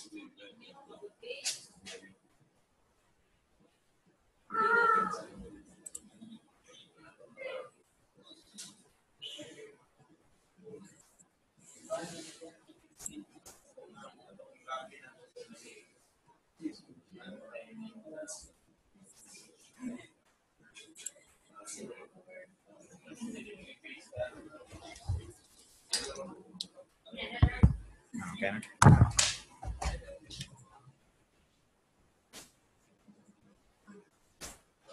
Okay.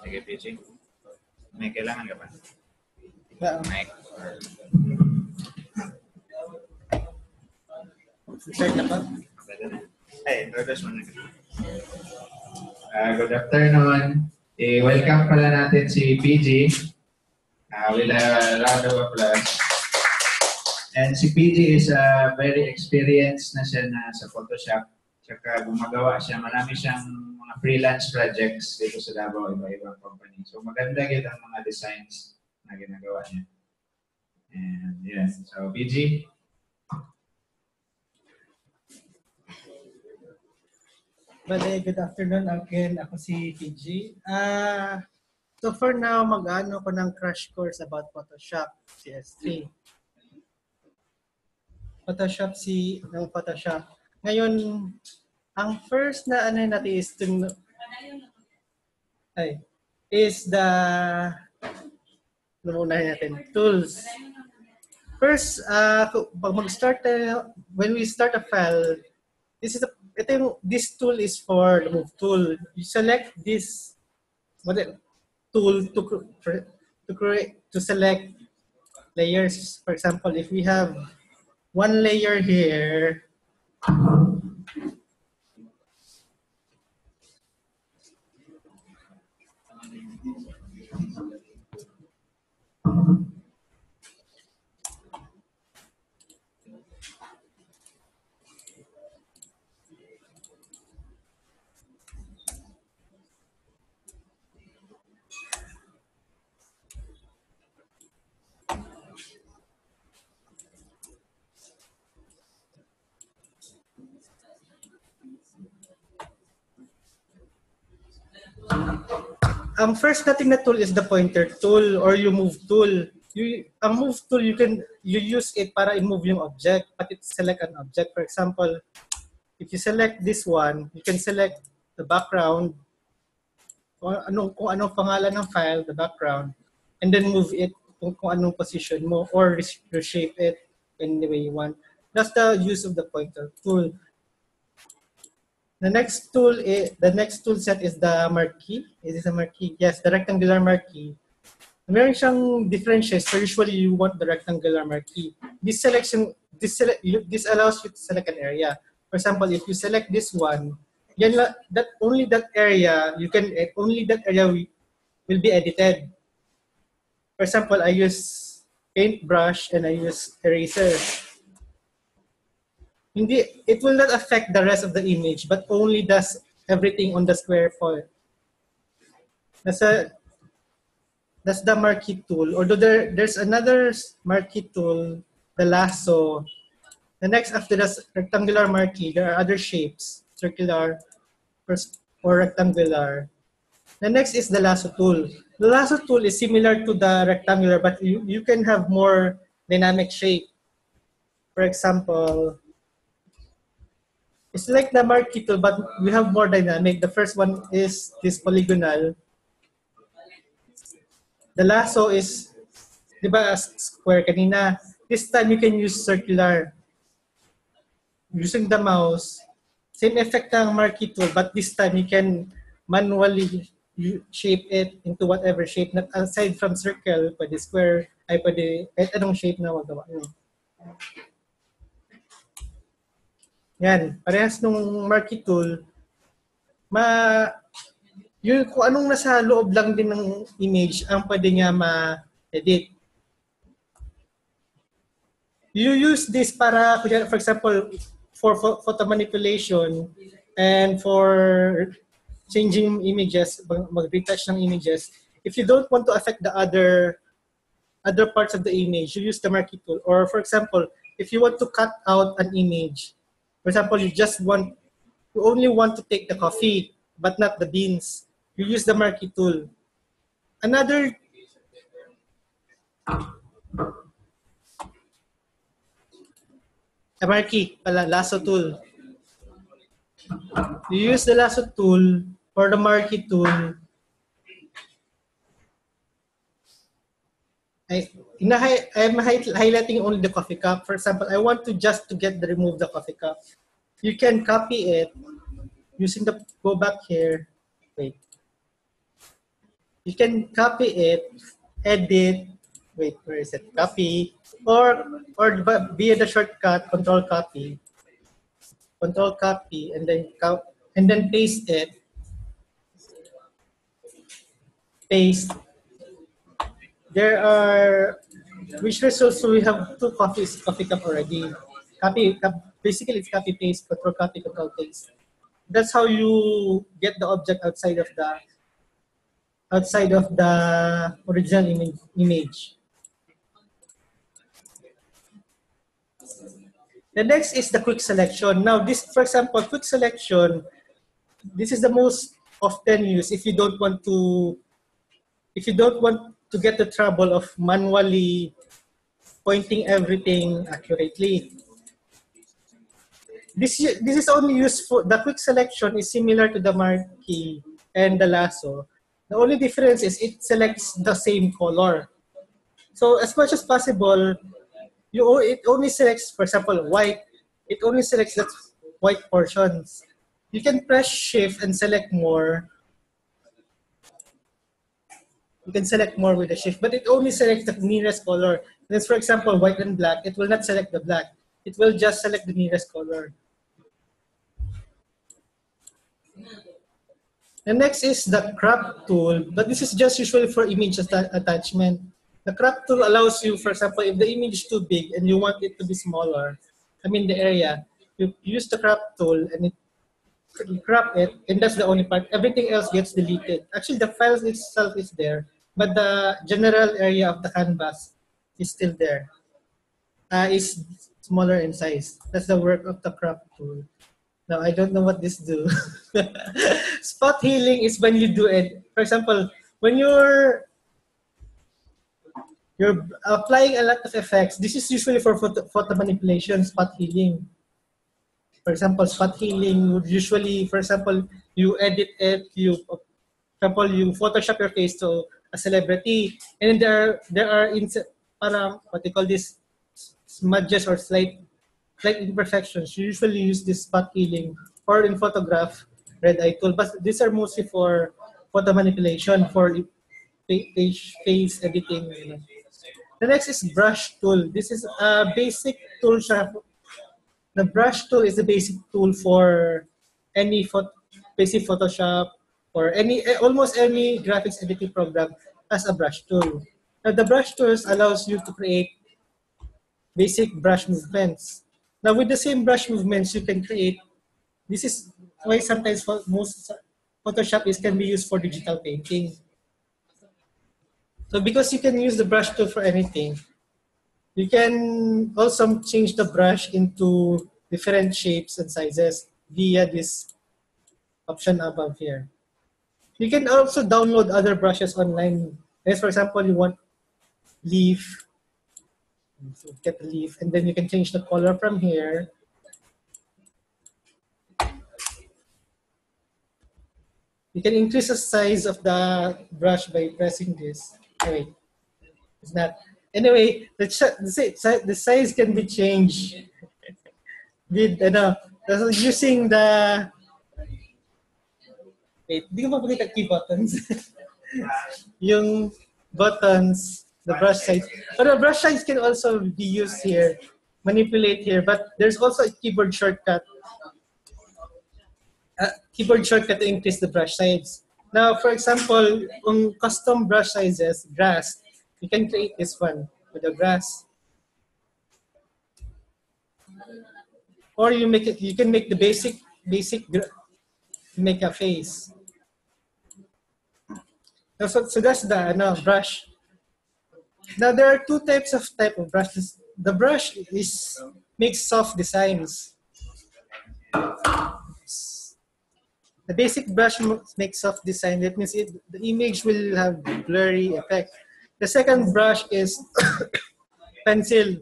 Sige, PG. May kailangan ka ba? Mic. Start na ba? Hey, introduce mo na. Good afternoon. Welcome pala natin si PG with a round of applause. And si PG is very experienced na siya na sa Photoshop. Tsaka gumagawa siya, marami siyang mga freelance projects dito sa Davao, iba-ibang company. So maganda yun ang mga designs na ginagawa niya. And yes, so PG. Bale, good afternoon again. Ako si PG. So for now, mag-ano ko ng crash course about Photoshop CS3. Photoshop Ngayon, ang first na ano natin is the tools. First, when we start a file, this tool is for the move tool. You select this tool to select layers. For example, if we have one layer here, first natin na tool is the pointer tool or yung move tool. Ang move tool, you use it para i-move yung object, but it select an object. For example, if you select this one, you can select the background, kung anong pangalan ng file, the background, and then move it kung anong position mo or reshape it any way you want. That's the use of the pointer tool. The next tool set is the marquee. Is this a marquee? Yes, the rectangular marquee. Meron siyang differentials. So usually you want the rectangular marquee. This allows you to select an area. For example, if you select this one, only that area will be edited. For example, I use paintbrush and I use eraser. It will not affect the rest of the image, but only does everything on the square point. That's the marquee tool. Although there's another marquee tool, the lasso. The next after the rectangular marquee, there are other shapes, circular or rectangular. The next is the lasso tool. The lasso tool is similar to the rectangular, but you can have more dynamic shape. For example, it's like the marquee tool, but we have more dynamic. The first one is this polygonal. The lasso is, di ba, square kanina. This time you can use circular. Using the mouse, same effect ng marquee tool, but this time you can manually shape it into whatever shape. Aside from circle, pwede square, pwede anong shape na magawa nyo. Yan, parehas nung marquee tool, kung anong nasa loob lang din ng image ang pwede nga ma-edit. You use this para, for example, for photo manipulation and for changing images, mag-retouch ng images. If you don't want to affect the other parts of the image, you use the marquee tool. Or for example, if you want to cut out an image, for example, you just want you only want to take the coffee, but not the beans. You use the marquee tool. Another marquee, lasso tool. You use the lasso tool or the marquee tool. I'm highlighting only the coffee cup. For example, I want to just to remove the coffee cup. You can copy it using the, go back here. Wait. You can copy it, edit. Wait, where is it? Copy or via the shortcut control copy, and then paste it. Paste. There are which results, so we have two coffee cup already. Basically it's copy paste, control copy, control paste. That's how you get the object outside of the original image. The next is the quick selection. Now this, for example, quick selection, this is the most often used if you don't want to get the trouble of manually pointing everything accurately. This is only used for, the quick selection is similar to the marquee and the lasso. The only difference is it selects the same color. So as much as possible, it only selects, for example, white. It only selects the white portions. You can press shift and select more. You can select more with the shift, but it only selects the nearest color. Then, for example, white and black, it will not select the black. It will just select the nearest color. The next is the crop tool, but this is just usually for image attachment. The crop tool allows you, for example, if the image is too big and you want it to be smaller, the area, you use the crop tool and you crop it, and that's the only part. Everything else gets deleted. Actually, the file itself is there, but the general area of the canvas is still there. Is smaller in size. That's the work of the crop tool. Now, I don't know what this do. Spot healing is when you do it. For example, when you're applying a lot of effects, this is usually for photo manipulation, spot healing. For example, spot healing would usually, for example, you edit it, you Photoshop your face to a celebrity, and there are parang, what they call this, smudges or slight imperfections. You usually use this spot healing, or in photograph, red eye tool. But these are mostly for photo manipulation, for face editing. The next is brush tool. This is a basic tool. The brush tool is the basic tool for any basic Photoshop or almost any graphics editing program as a brush tool. Now the brush tools allows you to create basic brush movements. Now with the same brush movements you can create. This is why sometimes most Photoshop can be used for digital painting. So because you can use the brush tool for anything, you can also change the brush into different shapes and sizes via this option above here. You can also download other brushes online. As for example, you want leaf, so get the leaf, and then you can change the color from here. You can increase the size of the brush by pressing this. Wait, it's not. Anyway, the size can be changed with using the. Wait, di ko mapakita key buttons. Yung buttons, the brush size. But the brush size can also be used here, manipulate here. But there's also a keyboard shortcut. To increase the brush size. Now, for example, on custom brush sizes, grass, you can create this one with the grass. Or you can make the basic make a face. So that's the brush. Now there are two types of brushes. The brush makes soft designs. The basic brush makes soft design. That means the image will have blurry effect. The second brush is pencil.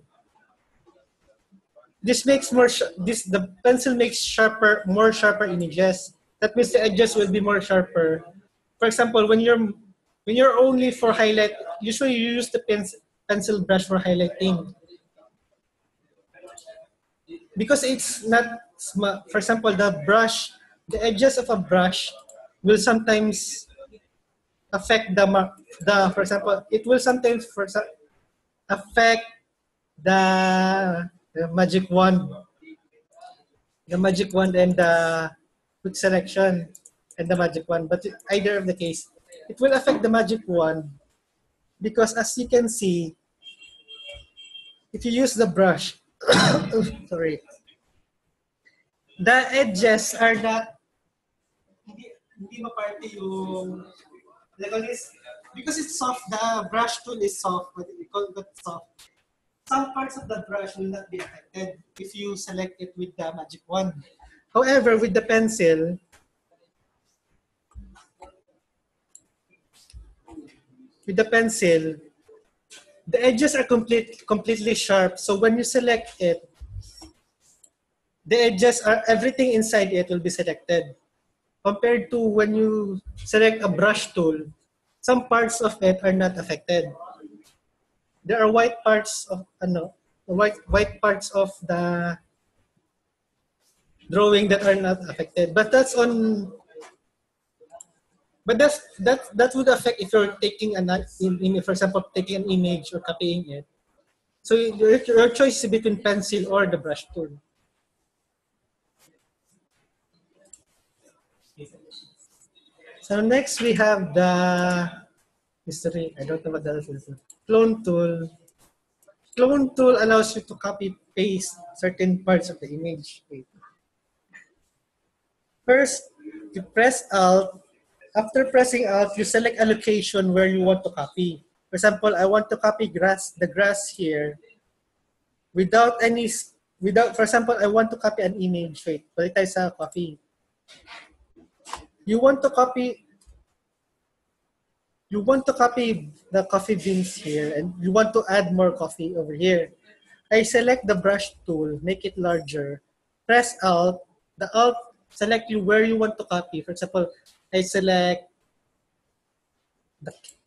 This makes the pencil makes more sharper images. That means the edges will be more sharper. For example, when you're only for highlight, usually you use the pencil brush for highlighting. Because it's not for example, the edges of a brush will sometimes affect for example, it will sometimes affect the magic wand, and the quick selection and the magic wand. But either of the case, it will affect the magic wand because as you can see, if you use the brush, sorry, the edges are not hindi maparte yung like on this, because it's soft. The brush tool is soft, but we call it soft. Some parts of the brush will not be affected if you select it with the magic wand. However, with the pencil, the edges are completely sharp. So when you select it, the edges are everything inside it will be selected. Compared to when you select a brush tool, some parts of it are not affected. There are white parts of white parts of the drawing that are not affected. But that would affect if you're taking for example, taking an image or copying it. So your choice is between pencil or the brush tool. So next we have the history. I don't know what that is. Clone tool. Clone tool allows you to copy paste certain parts of the image. Wait. First, you press Alt. After pressing Alt, you select a location where you want to copy. For example, I want to copy the grass here for example, I want to copy an image. Wait, balik tayo sa copy. You want to copy the coffee beans here and you want to add more coffee over here. I select the brush tool, make it larger, press Alt. The Alt select you where you want to copy. For example, I select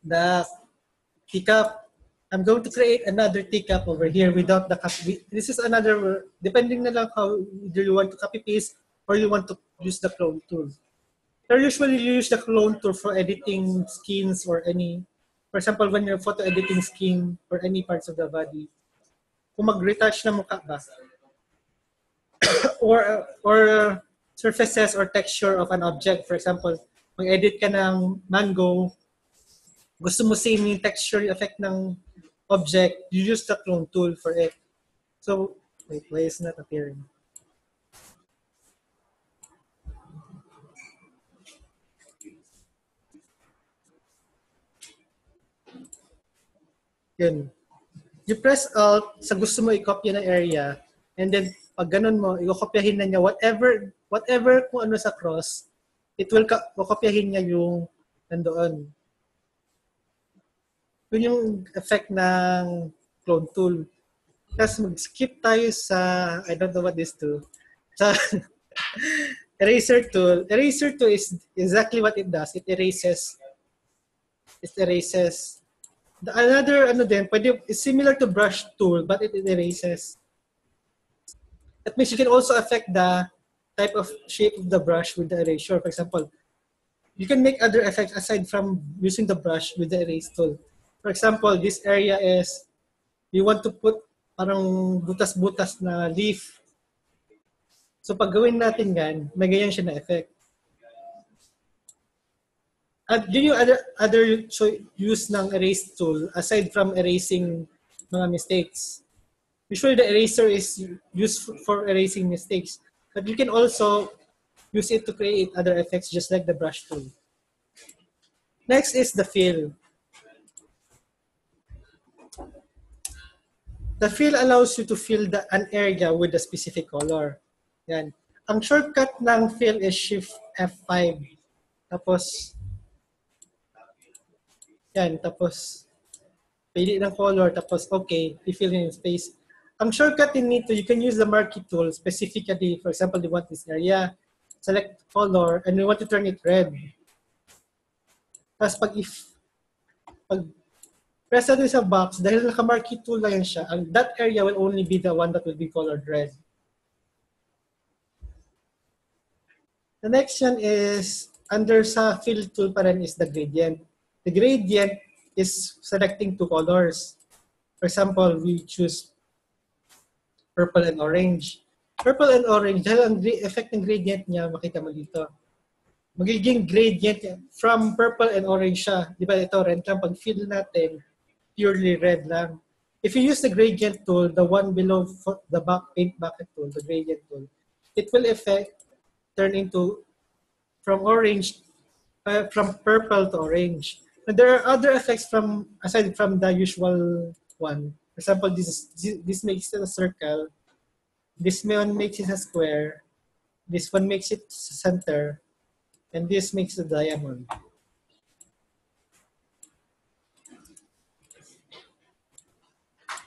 the teacup. I'm going to create another teacup over here without the copy. This is another, depending na lang how either you want to copy paste or you want to use the clone tool. Or usually you use the clone tool for editing skins or for example, when you're photo editing skin or any parts of the body. Kung mag-retouch na mukha ba. or surfaces or texture of an object. For example, mag-edit ka ng mango, gusto mo same yung texture, yung effect ng object, you use the clone tool for it. So, wait, why is it not appearing? Yun. You press Alt sa gusto mo i-copy na area, and then pag ganun mo, i-copyahin na niya whatever kung ano sa cross, it will kopyahin niya yung nandoon. Yun yung effect ng clone tool. Tapos mag-skip tayo sa, I don't know what this do, sa eraser tool. Eraser tool is exactly what it does. It erases. Another is similar to brush tool, but it erases. That means you can also affect the type of shape of the brush with the erasure. For example, you can make other effects aside from using the brush with the erase tool. For example, this area is, you want to put parang butas-butas na leaf. So pag gawin natin yan, may ganyan siya na effect. Do you other use ng erase tool aside from erasing mga mistakes? Usually the eraser is used for erasing mistakes, but you can also use it to create other effects just like the brush tool. Next is the fill. The fill allows you to fill an area with a specific color. Yan. ang shortcut ng fill is Shift F5. Tapos, yan, tapos, pili ng color, tapos, okay, i-fill in space. Ang shortcut you need to, you can use the marquee tool specifically. For example, you want this area, select color, and you want to turn it red. Tapos, pag press natin sa box, dahil naka-marquee tool na yan siya, that area will only be the one that will be colored red. The next one is, under sa fill tool pa rin is the gradient. The gradient is selecting two colors. For example, we choose purple and orange. Purple and orange, dahil ang effect ng gradient niya, makita mo dito. Magiging gradient from purple and orange siya. Di ba ito, red lang. Pag fill natin, purely red lang. If you use the gradient tool, the one below the paint bucket tool, the gradient tool, it will turn into from purple to orange. And there are other effects aside from the usual one. For example, this makes it a circle. This one makes it a square. This one makes it center. And this makes a diamond.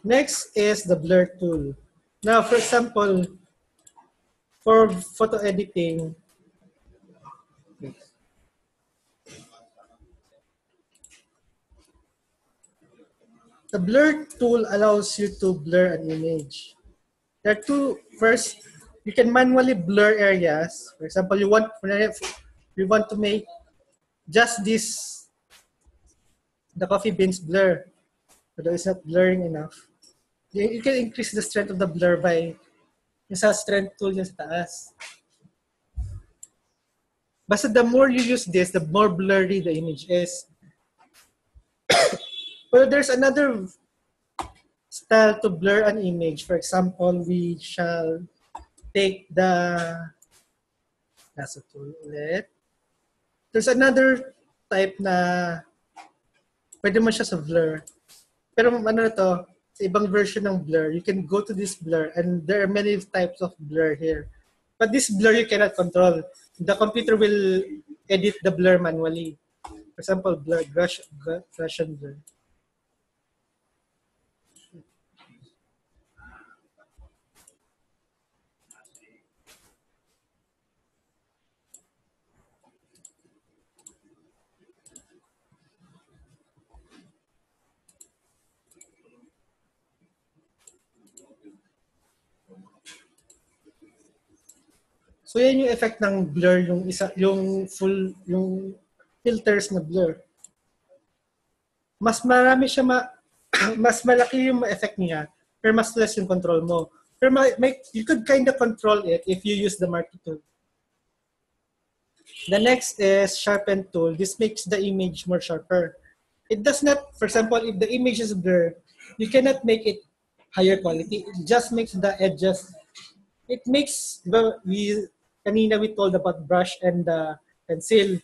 Next is the blur tool. Now, for example, for photo editing, the blur tool allows you to blur an image. There are two. First, you can manually blur areas. For example, you want to make just this, the coffee beans blur. Although it's not blurring enough. You can increase the strength of the blur by yung strength tool yung sa taas. Basta the more you use this, the more blurry the image is. But there's another style to blur an image. For example, we shall take that's a tool ulit. There's another type na pwede mo siya sa blur. Pero ano na to, sa ibang version ng blur, you can go to this blur and there are many types of blur here. But this blur you cannot control. The computer will edit the blur manually. For example, blur, Gaussian blur. So yan yung effect ng blur, yung filters na blur. Mas marami siya mas malaki yung effect niya, pero mas less yung control mo. Pero you could kind of control it if you use the marquee tool. The next is sharpen tool. This makes the image more sharper. It does not, for example, if the image is blur, you cannot make it higher quality. It just makes the edges. It makes kanina we told about brush and the pencil.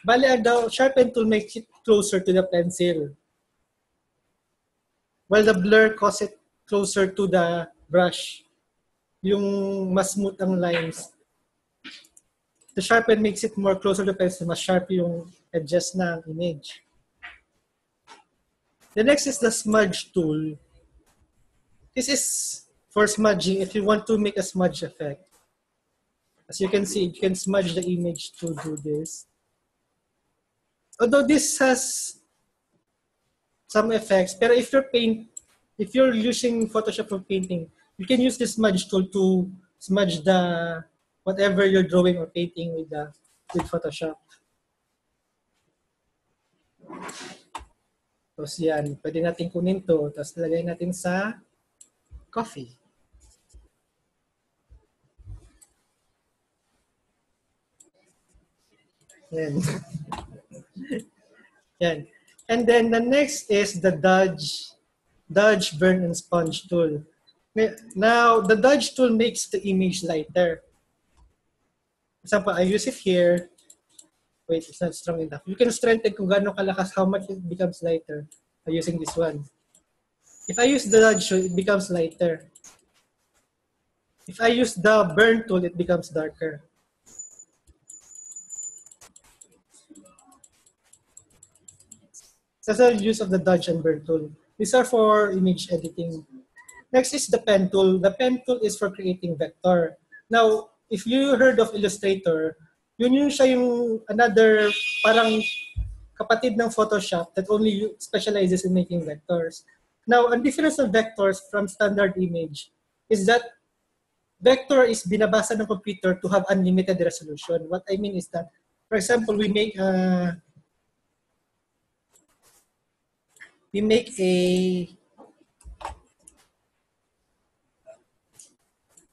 Bale, the sharpen tool makes it closer to the pencil. While the blur causes it closer to the brush. Yung mas smooth ang lines. The sharpen makes it more closer to the pencil, mas sharp yung edges ng image. The next is the smudge tool. This is for smudging if you want to make a smudge effect. As you can see, you can smudge the image to do this. Although this has some effects, pero if you're using Photoshop for painting, you can use the smudge tool to smudge the whatever you're drawing or painting with Photoshop. Tapos yan, pwede natin kunin to, tapos lagay natin sa coffee. Yan. Yan. And then the next is the dodge, burn, and sponge tool. Now, the dodge tool makes the image lighter. For example, I use it here. Wait, it's not strong enough. You can strengthen kung gaano kalakas, how much it becomes lighter by using this one. If I use the dodge tool, it becomes lighter. If I use the burn tool, it becomes darker. That's the use of the dodge and burn tool. These are for image editing. Next is the pen tool. The pen tool is for creating vector. Now, if you heard of Illustrator, yun siya yung another parang kapatid ng Photoshop that only specializes in making vectors. Now, a difference of vectors from standard image is that vector is binabasa ng computer to have unlimited resolution. What I mean is that, for example, we make a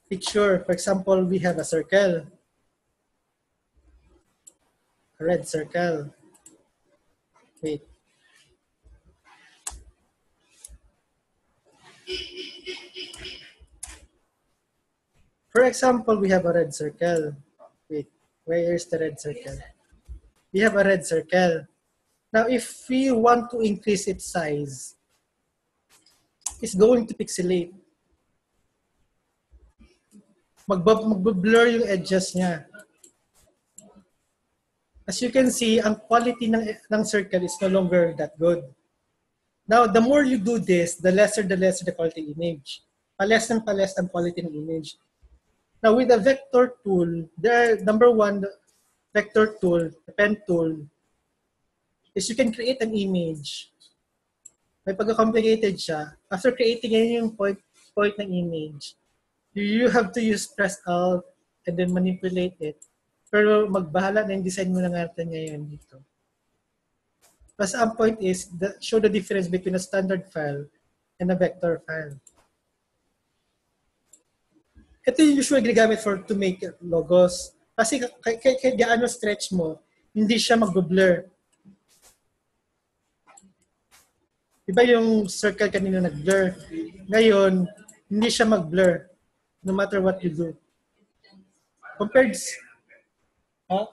picture. For example, we have a circle, a red circle. Wait. For example, we have a red circle. Wait, where is the red circle? We have a red circle. Now, if we want to increase its size, it's going to pixelate. Mag-blur yung edges niya. As you can see, ang quality ng circle is no longer that good. Now, the more you do this, the lesser the quality image. Paless ng quality ng image. Now, with the vector tool, number one, the vector tool, the pen tool, is you can create an image. May pagka-complicated siya. After creating yung point ng image, you have to press Alt and then manipulate it. Pero magbahala na yung design mo na natin ngayon dito. Plus, ang point is, show the difference between a standard file and a vector file. Ito yung usually ginagamit to make logos. Kasi kahit gaano stretch mo, hindi siya mag-blur. Diba yung circle kanina nag-blur? Ngayon, hindi siya mag-blur. No matter what you do. Compared... Huh?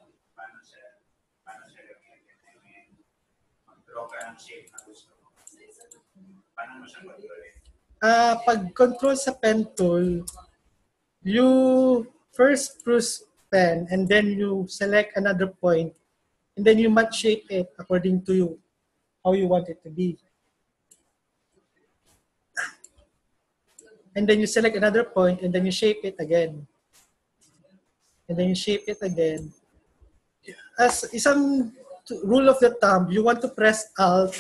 Pag-control sa pen tool, you first press pen and then you select another point and then you match shape it according to how you want it to be. And then you select another point and then you shape it again. And then you shape it again. As isang rule of the thumb, you want to press Alt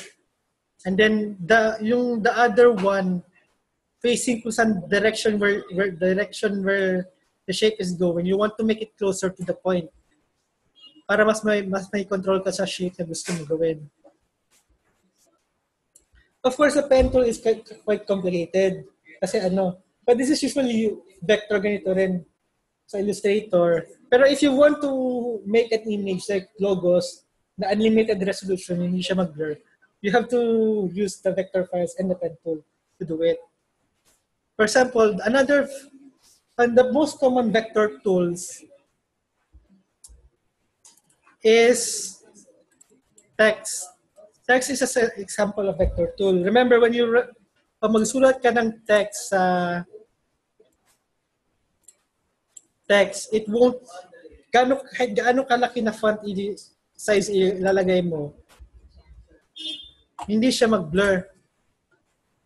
and then the other one facing to some direction where the shape is going. You want to make it closer to the point para mas may control ka sa shape na gusto mo gawin. Of course, the pen tool is quite complicated kasi but this is usually vector ganito rin sa Illustrator. Pero if you want to make an image like logos na unlimited resolution, hindi siya mag-blur, you have to use the vector files and the pen tool to do it. For example, the most common vector tools is text. Text is an example of vector tool. Remember, when pag magsulat ka ng text sa text, it won't, kahit gaano kalaki na font size ilalagay mo, hindi siya mag-blur.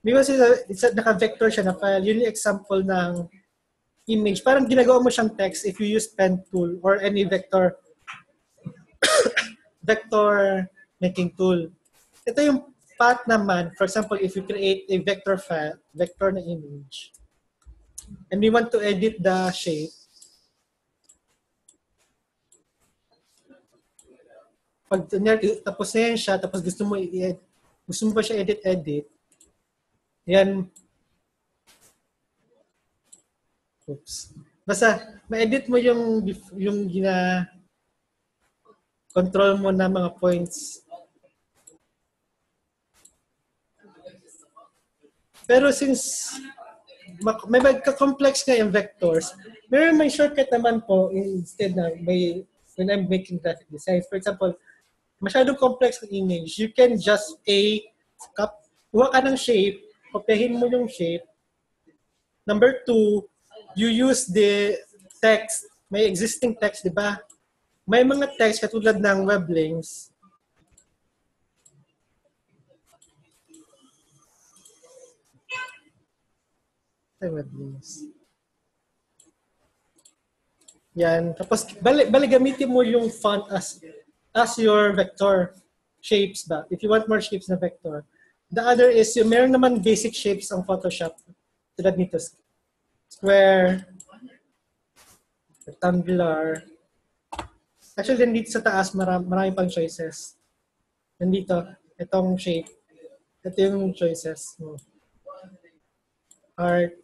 Because naka-vector siya na file. Yun yung example ng image. Parang ginagawa mo siyang text if you use pen tool or any vector making tool. Ito yung path naman. For example, if you create a vector file, vector na image, and we want to edit the shape, pag tapos na yan siya, tapos gusto mo ba siya edit, yan. Oops. Basta, ma-edit mo yung control mo na mga points. Pero since may magka-complex nga yung vectors, may shortcut naman po instead na when I'm making graphic designs. For example, masyadong complex ng image, you can just kuha ka ng shape, kopyahin mo yung shape. Number 2, you use the text, may existing text, di ba? May mga text katulad ng web links. Web links. Yan. Tapos, bali gamitin mo yung font as your vector shapes ba? If you want more shapes na vector. The other is, yung meron naman basic shapes ang Photoshop. Tulad nito. Square. Rectangular. Actually, nandito sa taas, marami pang choices. Nandito, itong shape. Ito yung choices. Art.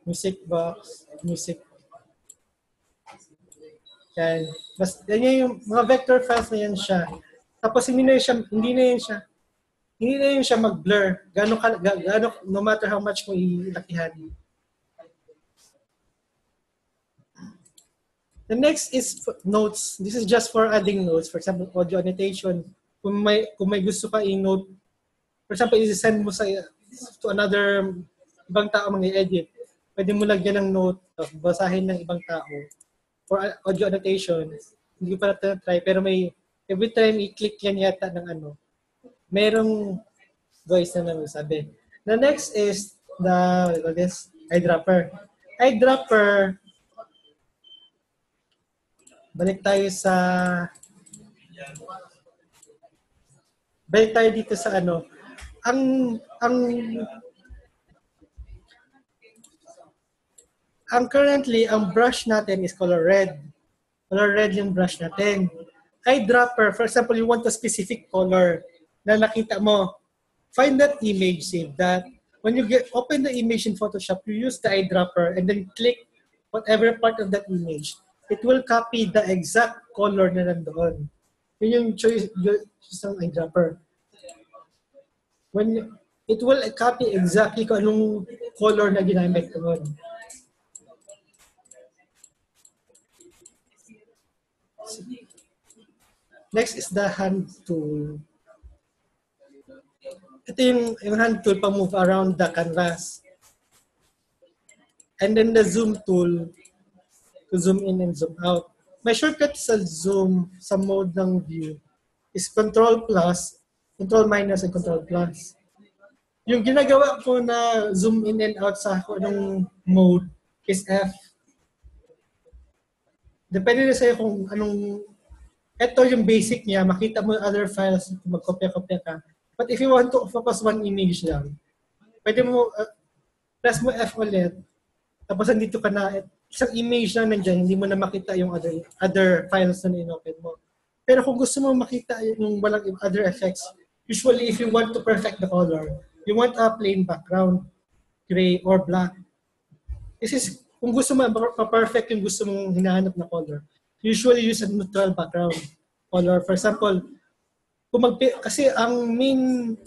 Music box. Music. Yan. Yan yung mga vector files na yan siya. Tapos hindi na yun siya mag-blur. Gano, no matter how much mo ilakihan. The next is notes. This is just for adding notes. For example, audio annotation. Kung may gusto ka i-note, for example, i-send mo to another ibang tao mag-edit. Pwede mo lagyan ng note, basahin ng ibang tao. For audio annotation, hindi ko pa na-try, pero every time i-click yan yata ng merong voice na sabi. The next is eyedropper. Eyedropper, balik tayo dito sa ang currently, ang brush natin is color red. Color red yung brush natin. Eyedropper, for example, you want a specific color na nakita mo. Find that image, save that. When you open the image in Photoshop, you use the eyedropper and then click whatever part of that image. It will copy the exact color na nandoon. Yun yung choice ng eyedropper. It will copy exactly kung anong color na ginamit doon. Next is the hand tool. Ito yung hand tool pa move around the canvas. And then the zoom tool to zoom in and zoom out. My shortcut sa zoom sa mode ng view is Control plus, Control minus, and Control plus. Yung ginagawa ko na zoom in and out sa anong mode is F. Depende na sa'yo kung anong, ito yung basic niya, makita mo other files, magkopya-kopya ka. But if you want to focus one image lang, pwede mo, press mo F ulit, tapos nandito ka na, isang image lang nandiyan, hindi mo na makita yung other files na in-open mo. Pero kung gusto mo makita yung walang other effects, usually if you want to perfect the color, you want a plain background, gray or black. This is, kung gusto mo pa-perfect yung gusto mong hinahanap na color, usually use a neutral background color. For example, kasi ang main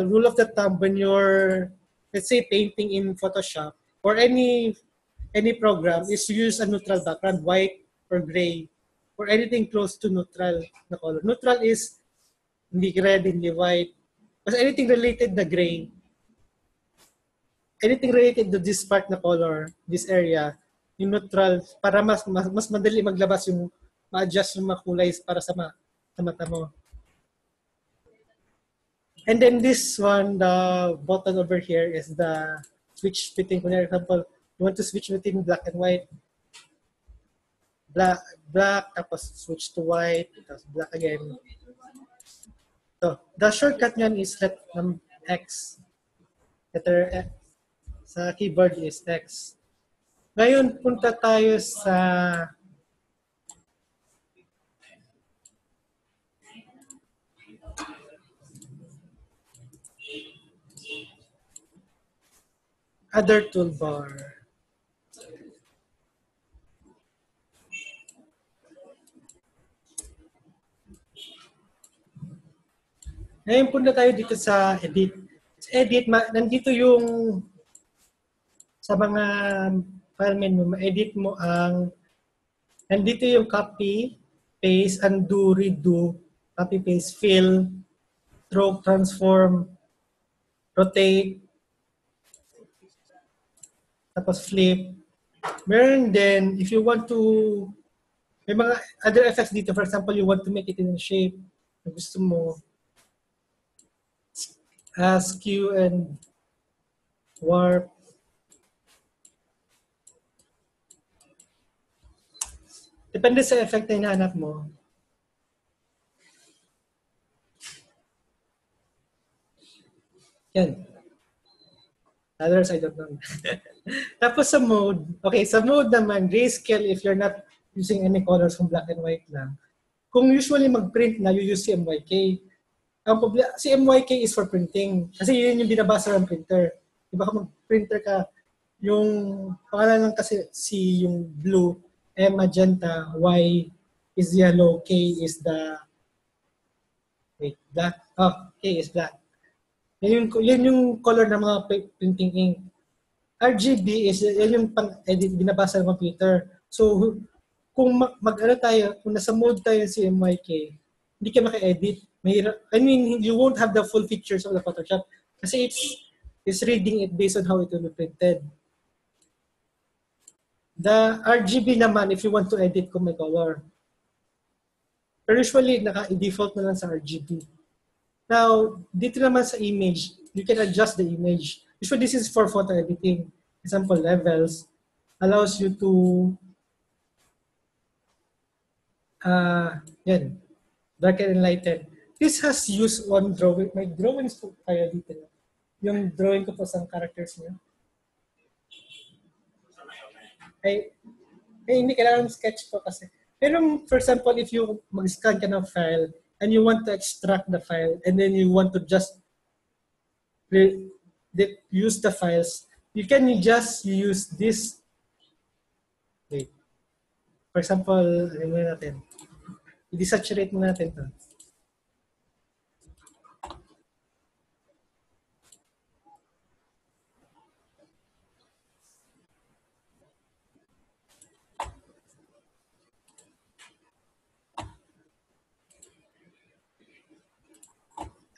rule of the thumb when you're, let's say, painting in Photoshop or any program is to use a neutral background, white or gray, or anything close to neutral na color. Neutral is hindi red, hindi white. Kasi anything related na gray, anything related to this part na color, this area, yung neutral, para mas madali maglabas yung ma-adjust yung mga kulay para sa mata mo. And then this one, the button over here is the switch between, for example, you want to switch between black and white. Black, tapos switch to white, tapos black again. So, the shortcut nyan is X. Letter X. Sa keyboard is X. Ngayon, punta tayo sa other toolbar. Ngayon punta tayo dito sa edit. Sa edit, nandito yung sa mga file menu, ma-edit mo nandito yung copy, paste, undo, redo, copy, paste, fill, stroke, transform, rotate, tapos flip. Meron din, if you want to, may mga other effects dito. For example, you want to make it in a shape. Gusto mo, skew and warp. Depende sa effect na hinahanap mo. Yan. Others, I don't know. Tapos sa mode, okay, sa mode naman, grayscale if you're not using any colors from black and white lang. Kung usually mag-print na, you use CMYK. Ang problema, CMYK is for printing. Kasi yun yung binabasa ng printer. Diba ka mag-printer ka, yung pangalan lang kasi C yung blue, M magenta, Y is yellow, K is the, wait, black? Oh, K is black. Yan yung color ng mga printing ink. RGB is yan yung pang-edit, binabasa ng computer. So, kung mag-ano tayo, kung nasa mode tayo sa CMYK, hindi ka maka-edit. I mean, you won't have the full features of the Photoshop kasi it's reading it based on how it will be printed. The RGB naman, if you want to edit kung may color. Pero usually, naka-default na lang sa RGB. Now, dito naman sa image, you can adjust the image. Usually, this is for photo editing. Example, levels allows you to yan, darken and lighten. This has used on drawing. May drawings po kaya dito. Yung drawing ko po sa characters niya. Ay, hindi kailangan sketch po kasi. Pero for example, if you mag-scan ka ng file, and you want to extract the file, and then you want to just use the files, you can just use this. Wait. For example, ano muna natin? I-desaturate muna natin ito.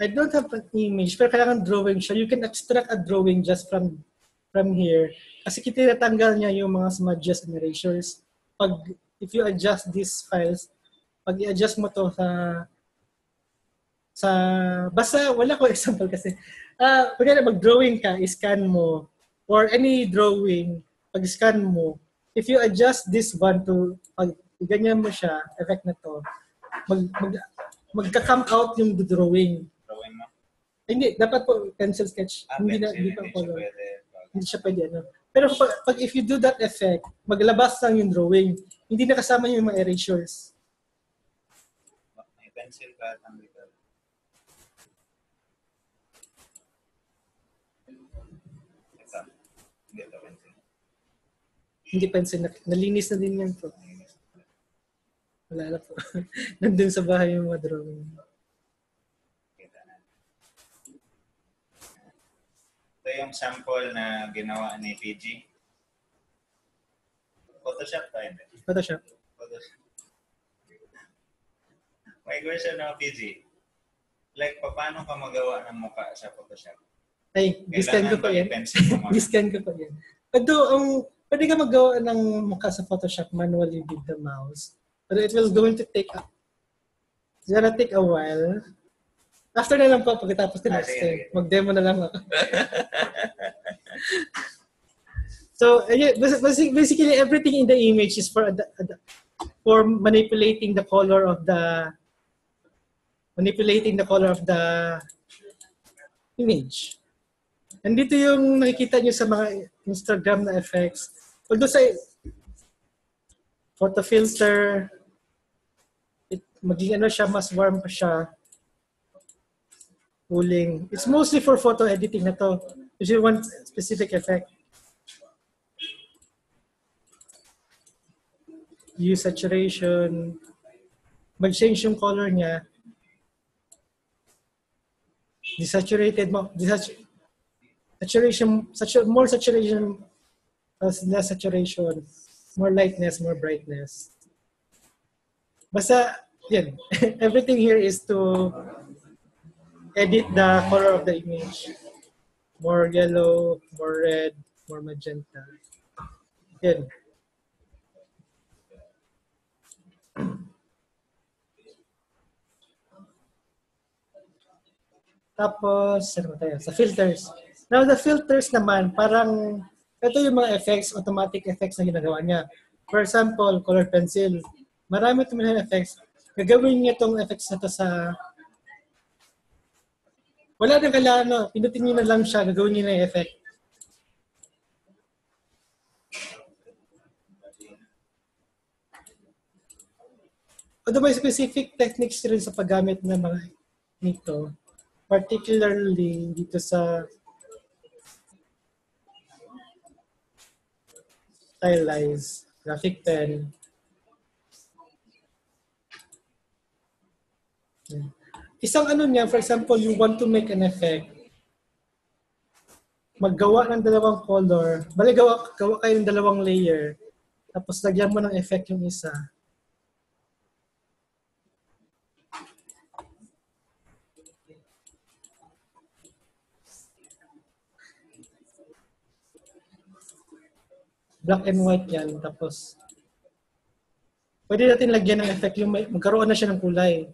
I don't have an image, pero kailangan drawing siya. You can extract a drawing just from here. Kasi tinatanggal niya yung mga smudges and erasures. If you adjust these files, pag i-adjust mo to basta wala ko example kasi. Pag mag-drawing ka, i-scan mo, or any drawing, pag-scan mo, if you adjust this one to, pag ganyan mo siya, effect na to, magka-come out yung drawing. Hindi, dapat po pencil sketch. Hindi pa color. Hindi siya pwede. Ano. Pero pag if you do that effect, maglabas lang yung drawing. Hindi na kasama yung mga erasures. May pencil ka at ang little. Hindi pencil. Nalinis na din yan po. Wala na po. Nandun sa bahay yung mga drawing. Ito yung sample na ginawa ni PG. Photoshop tayo. Photoshop. May question na PG. Like, paano ka magawa ng mukha sa Photoshop? Ay, discan ko pa yan. I-pencil mo muna? Discan ko pa yan. Pwede ka magawa ng mukha sa Photoshop manually with the mouse. But it will going to take it's gonna take a while. After na lang po, pagkatapos na mag-demo na lang ako. So, basically, everything in the image is for manipulating the color of the image. And dito yung nakikita nyo sa mga Instagram na effects. Although sa photo filter, maging ano siya, mas warm pa siya. Cooling. It's mostly for photo editing na to. If you want specific effect. Use saturation. Mag-change yung color niya. Desaturated mo. Saturation. More saturation. Less saturation. More lightness, more brightness. Basta, yan. Everything here is to edit the color of the image. More yellow, more red, more magenta. Yun. Tapos, ano tayo? Sa filters. Now, the filters naman, parang, ito yung mga effects, automatic effects na ginagawa niya. For example, color pencil. Marami itong mga effects. Gagawin niya itong effects na to sa... Wala nang kailangan, no? Pinutin niyo na lang siya, gagawin niyo na yung effect. Although may specific techniques rin sa paggamit ng mga nito, particularly dito sa stylize, graphic pen. Isang ano niya, for example, you want to make an effect, maggawa ng dalawang color, gawa kayo ng dalawang layer, tapos lagyan mo ng effect yung isa. Black and white yan. Tapos, pwede natin lagyan ng effect yung magkaroon na siya ng kulay.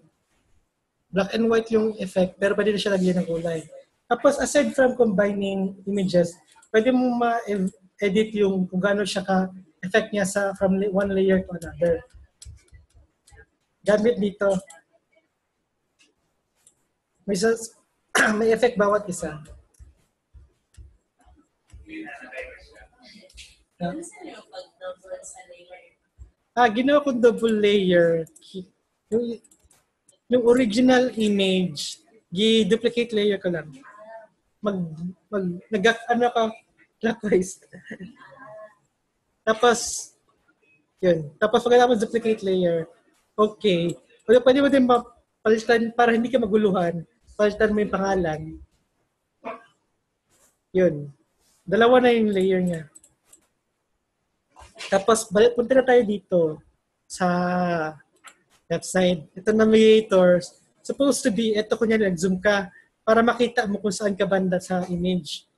Black and white yung effect, pero pwede na siya lagyan ng kulay. Tapos, aside from combining images, pwede mo ma-edit yung kung gaano siya ka-effect niya from one layer to another. Gamit dito. May effect bawat isa. Ginawa kong double layer. Yung original image, i-duplicate layer ko lang. Clockwise. Tapos, yun. Tapos pagkatapos duplicate layer, okay. Pwede mo din palitan para hindi ka maguluhan. Palitan mo yung pangalan. Yun. Dalawa na yung layer niya. Tapos, punta na tayo dito sa left side. Ito na mediators. Supposed to be, ito kunya nag-zoom ka para makita mo kung saan ka banda sa image.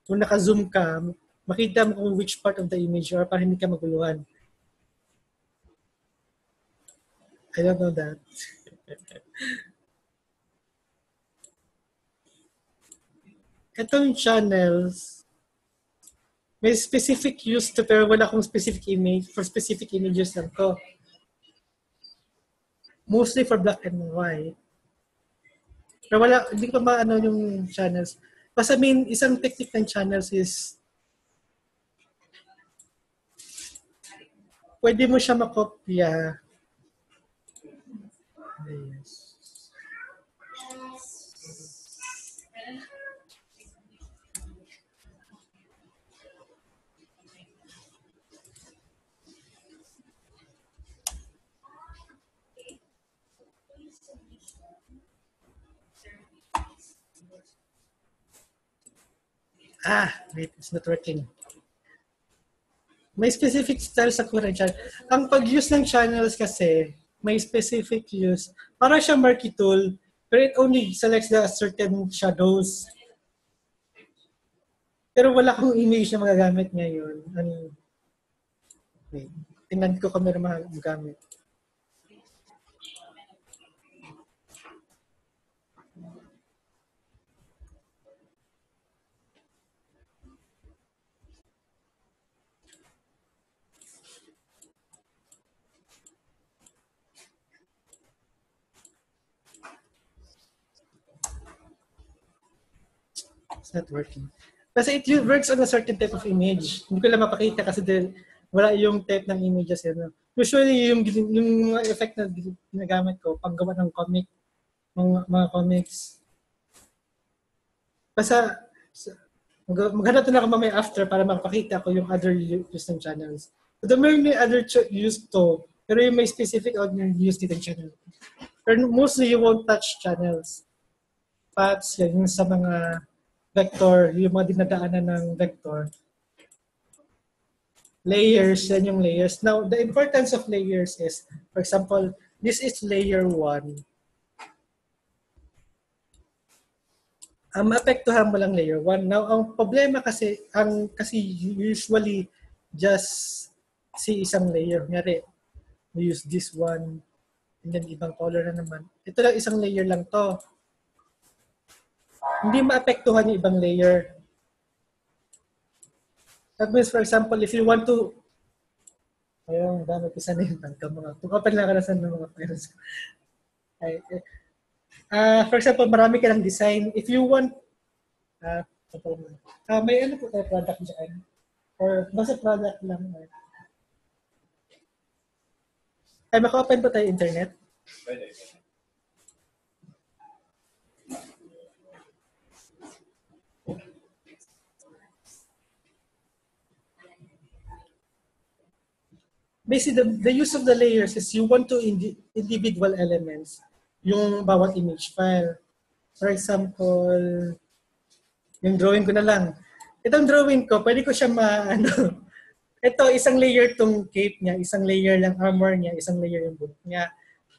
Kung naka-zoom ka, makita mo kung which part of the image or para hindi ka maguluhan. I don't know that. Itong channels, may specific use to pero wala akong specific image. For specific images lang to. Mostly for black and white. Pero hindi ko maano yung channels. Kasi isang technique ng channels is pwede mo siya makopya. Wait, it's not working. May specific style sa current channel. Ang pag-use ng channels kasi, may specific use. Para siya marquee tool, pero it only selects the certain shadows. Pero wala akong image na magagamit ngayon. Wait, tingnan ko kung meron magagamit. It's not working. Kasi it works on a certain type of image. Hindi ko lang mapakita kasi wala yung type ng images. Usually, yung effect na ginagamit ko, paggawa ng comic, mga comics. Basta, maghanap na ako mamaya after para makapakita ko yung other use ng channels. So, may other use to, pero yung may specific use dito ng channel. Pero mostly, you won't touch channels. Paths, yung sa mga vector, yung mga dinadaanan ng vector. Layers, yan yung layers. Now, the importance of layers is, for example, this is layer 1. Maapektuhan mo lang layer 1. Now, ang problema kasi, kasi usually just see isang layer. Kunyari, we use this one, and then ibang color na naman. Ito lang, isang layer lang to. Hindi maapektuhan yung ibang layer. That means, for example, if you want to, ayun, dami ko sana yung tangka mga, kung open lang ka na sa mga files. For example, marami ka ng design. If you want, may ano po tayo product dyan? Or basta product lang. Ay, maka-open po tayo internet? Pwede. Basically, the use of the layers is you want to individual elements yung bawat image file. For example, yung drawing ko na lang. Itong drawing ko, pwede ko siya ito, isang layer tong cape niya, isang layer lang armor niya, isang layer yung boot niya.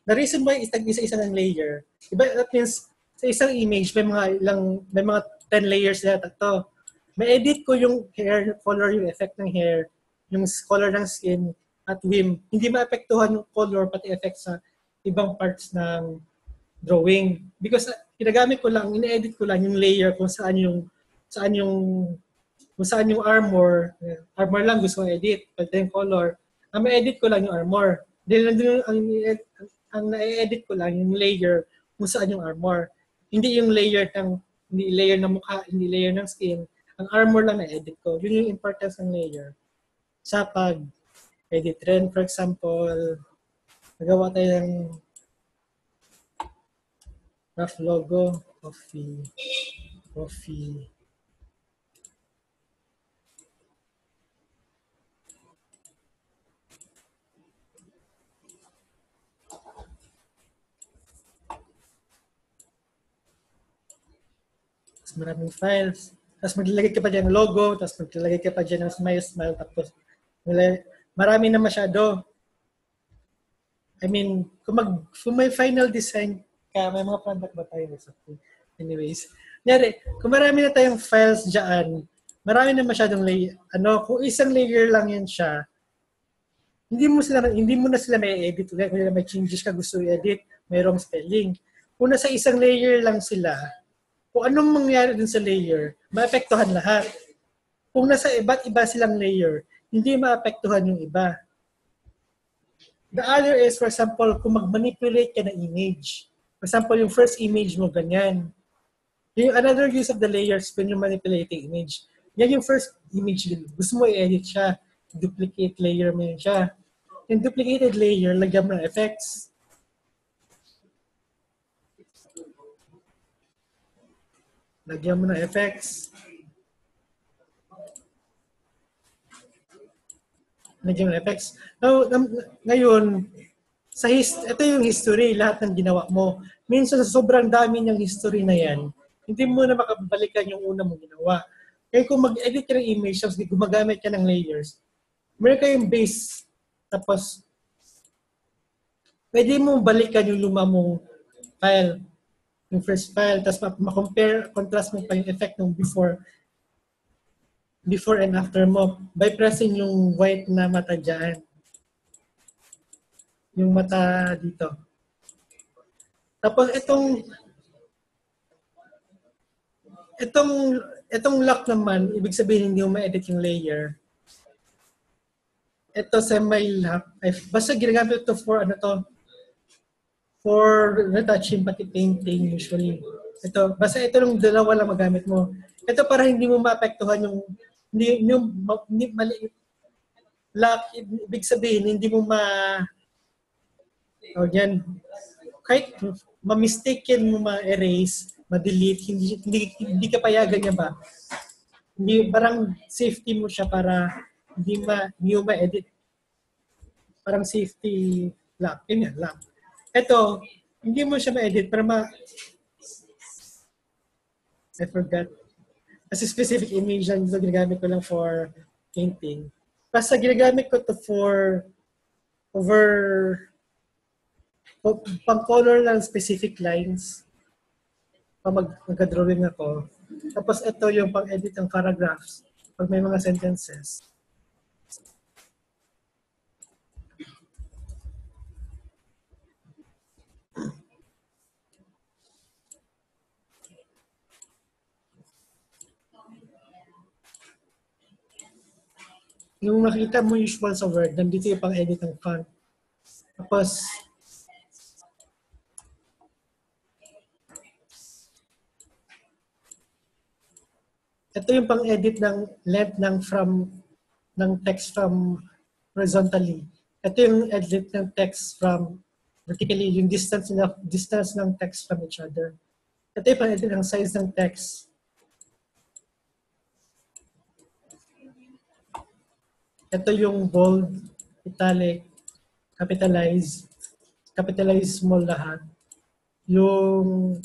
The reason why isa-isa ng layer, diba, that means sa isang image, may mga 10 layers na to. May edit ko yung hair, color, yung effect ng hair, yung color ng skin, at whim. Hindi maapektuhan yung color pati effect sa ibang parts ng drawing. Because ginagamit ko lang, ine-edit ko lang yung layer kung saan yung armor lang gusto kong edit, pati yung color. Ang ma-edit ko lang yung armor. Then ang na-edit ko lang yung layer kung saan yung armor. Hindi yung layer ng mukha, hindi layer ng skin. Ang armor lang na-edit ko. Yun yung importance ng layer. Sa pag-edit rin, for example, nagawa tayo ng rough logo, coffee. Tapos maraming files. Tapos maglalagay ka pa dyan ng logo, tapos maglalagay ka pa dyan ng smile, tapos marami na masyado. I mean, kung may final design ka, may mga product ba tayo? Anyways, kung marami na tayong files dyan, marami na masyadong layer. Kung isang layer lang yan siya, hindi mo na sila may edit. Kung may changes ka gusto i-edit, may wrong spelling. Kung nasa isang layer lang sila, kung anong mangyari dun sa layer, maapektuhan lahat. Kung nasa iba't iba silang layer, hindi maapektuhan yung iba. The other is, for example, kung mag-manipulate ka ng image. For example, yung first image mo, ganyan. Yung another use of the layers when you manipulate the image. Yan yung first image. Gusto mo i-edit siya. Duplicate layer mo yun siya. Yung duplicated layer, lagyan mo ng effects. Lagyan mo ng effects. Lagyan mo ng effects. Now, ngayon, ito yung history, lahat ng ginawa mo. Minsan sa sobrang dami ng history na yan, hindi mo na makabalikan yung una mong ginawa. Kaya kung mag-edit ka ng image, tapos gumagamit ka ng layers, meron kayong base, tapos pwede mo balikan yung luma mong file, yung first file, tapos ma-compare, contrast mo pa yung effect ng before and after mo by pressing yung white na mata dyan. Yung mata dito. Tapos itong lock naman, ibig sabihin hindi mo ma-edit yung layer. Ito semi-lock. Basta ginagamit ito for retouching pati painting usually. Basta ito yung dalawa lang magamit mo. Ito para hindi mo maapektuhan yung maliit. Lock, ibig sabihin, hindi mo kahit ma-mistaken mo ma-erase, ma-delete, hindi ka payagan niya ba? Parang safety mo siya para hindi mo ma-edit. Parang safety lock. Yun yan, lock. Ito, hindi mo siya ma-edit para I forgot. Kasi specific image lang ito, ginagamit ko lang for painting. Basta ginagamit ko to pang color lang specific lines. Mag-drawing ako. Tapos ito yung pang-edit ng paragraphs pag may mga sentences. Yung makita mo usual sa Word, nandito yung pang-edit ng font. Tapos, ito yung pang-edit ng length ng text from horizontally. Ito yung edit ng text from vertically, yung distance ng text from each other. Ito yung pang-edit ng size ng text. Ito yung bold, italic, capitalize small lahat. Yung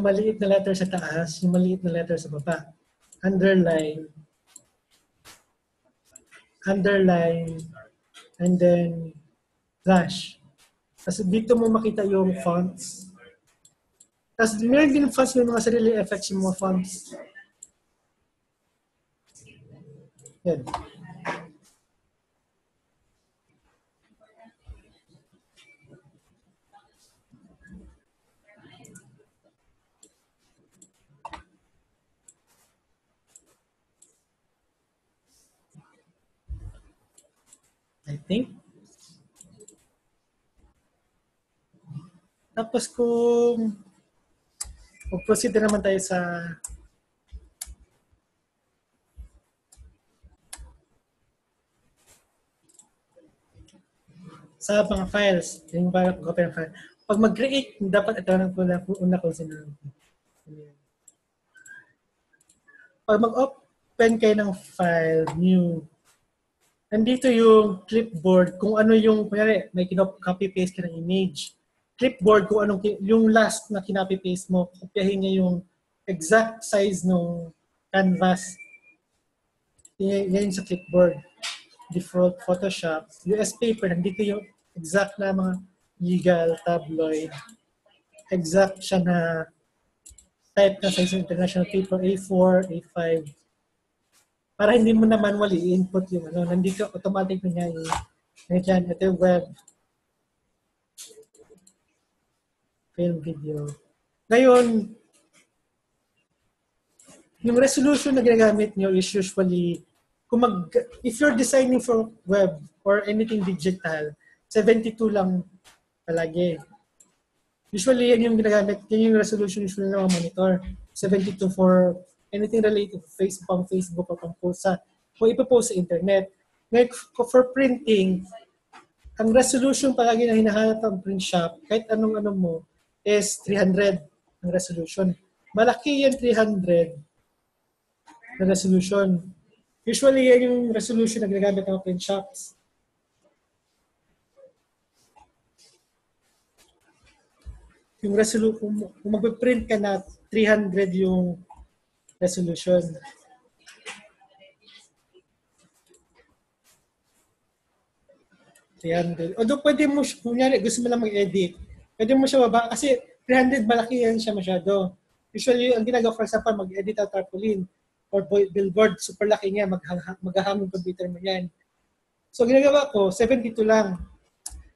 maliit na letter sa taas, yung maliit na letter sa baba. Underline, and then slash. Kasi dito mo makita yung fonts. Tapos meron din fonts, may mga sarili effects yung mga fonts. Yan. I think. Tapos kung mag-proceed na naman tayo sa mga files, yung parang copy ng file. Pag mag-create, dapat ito ang una kong sinabi. Pag mag-open kayo ng file, new, nandito yung clipboard, kung ano yung, kunyari, may copy-paste ka ng image. Clipboard, kung anong, yung last na kinopy-paste mo, kopyahin niya yung exact size ng canvas. Yan sa clipboard. Default Photoshop, US paper, nandito yung exact na mga legal, tabloid, exact siya na type na size ng international paper, A4, A5. Para hindi mo na manually i-input yung ano, nandito automatic na niya yung ito yung web, film, video. Ngayon, yung resolution na ginagamit nyo is usually if you're designing for web or anything digital, 72 lang palagi. Usually, yan yung ginagamit, yan yung resolution usually ng mga monitor. 72 for anything related to Facebook o pang post kung ipopost sa internet. Ngayon, for printing, ang resolution palagi na hinahanap ng print shop, kahit anong mo, is 300 ang resolution. Malaki yan 300 na resolution. Usually, yan yung resolution na ginagamit ng print shops. Yung resolution, kung mag-print ka na, 300 yung resolution. Although pwede mo, kunyari gusto mo lang mag-edit, pwede mo siya baba, kasi 300 malaki yan siya masyado. Usually, ang ginagawa, for example, mag-edit ang tarpaulin or billboard, super laki niya, maghahang yung computer mo yan. So, ginagawa ko, 72 lang.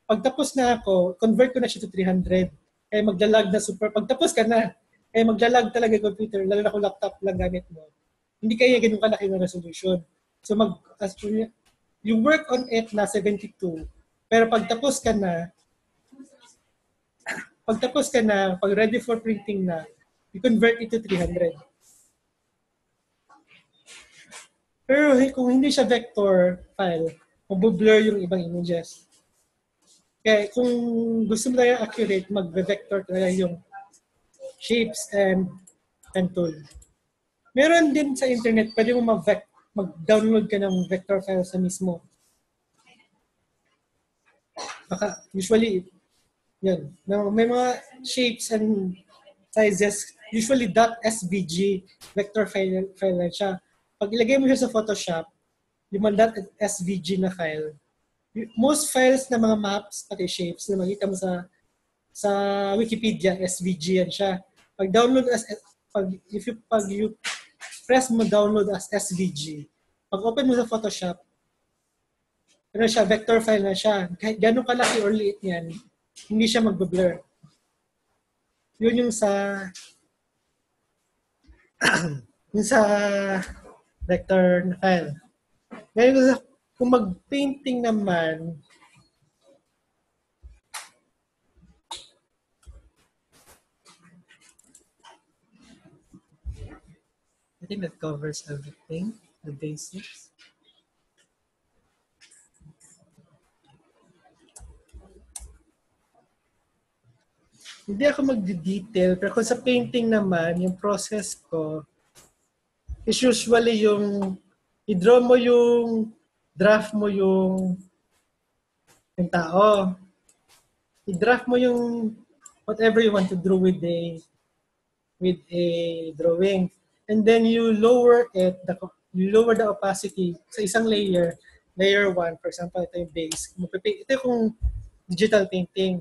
Pagtapos na ako, convert ko na siya to 300. Kaya maglalag na super. Pagtapos ka na, kaya maglalag talaga yung computer, lalo na kung laptop lang gamit mo. Hindi kaya ganun kalaki ng resolution. So, you work on it na 72. Pero pagtapos ka na, pag ready for printing na, you convert it to 300. Pero kung hindi siya vector file, mag-blur yung ibang images. Kaya kung gusto mo tayo accurate, mag-vector talaga yung shapes and tool. Meron din sa internet, pwede mo mag-download ka ng vector file sa mismo. Usually, yan. May mga shapes and sizes, usually .svg vector file siya. Pag ilagay mo siya sa Photoshop, yung .svg na file, most files na mga maps, pati shapes na makita mo sa sa Wikipedia, SVG yan siya. Pag you press mo download as SVG, pag open mo sa Photoshop, ano siya, vector file na siya. Kahit gano'ng kalaki or liit yan, hindi siya mag-blur. Yun yung sa vector na file. Ngayon, kung mag-painting naman, I think that covers everything, the basics. Hindi ako mag-detail, pero kung sa painting naman, yung process ko is usually yung i-draw mo yung draft mo yung tao. I-draft mo yung whatever you want to draw with a drawing. And then you lower the opacity sa isang layer. Layer 1, for example, ito yung base. Ito yung digital painting.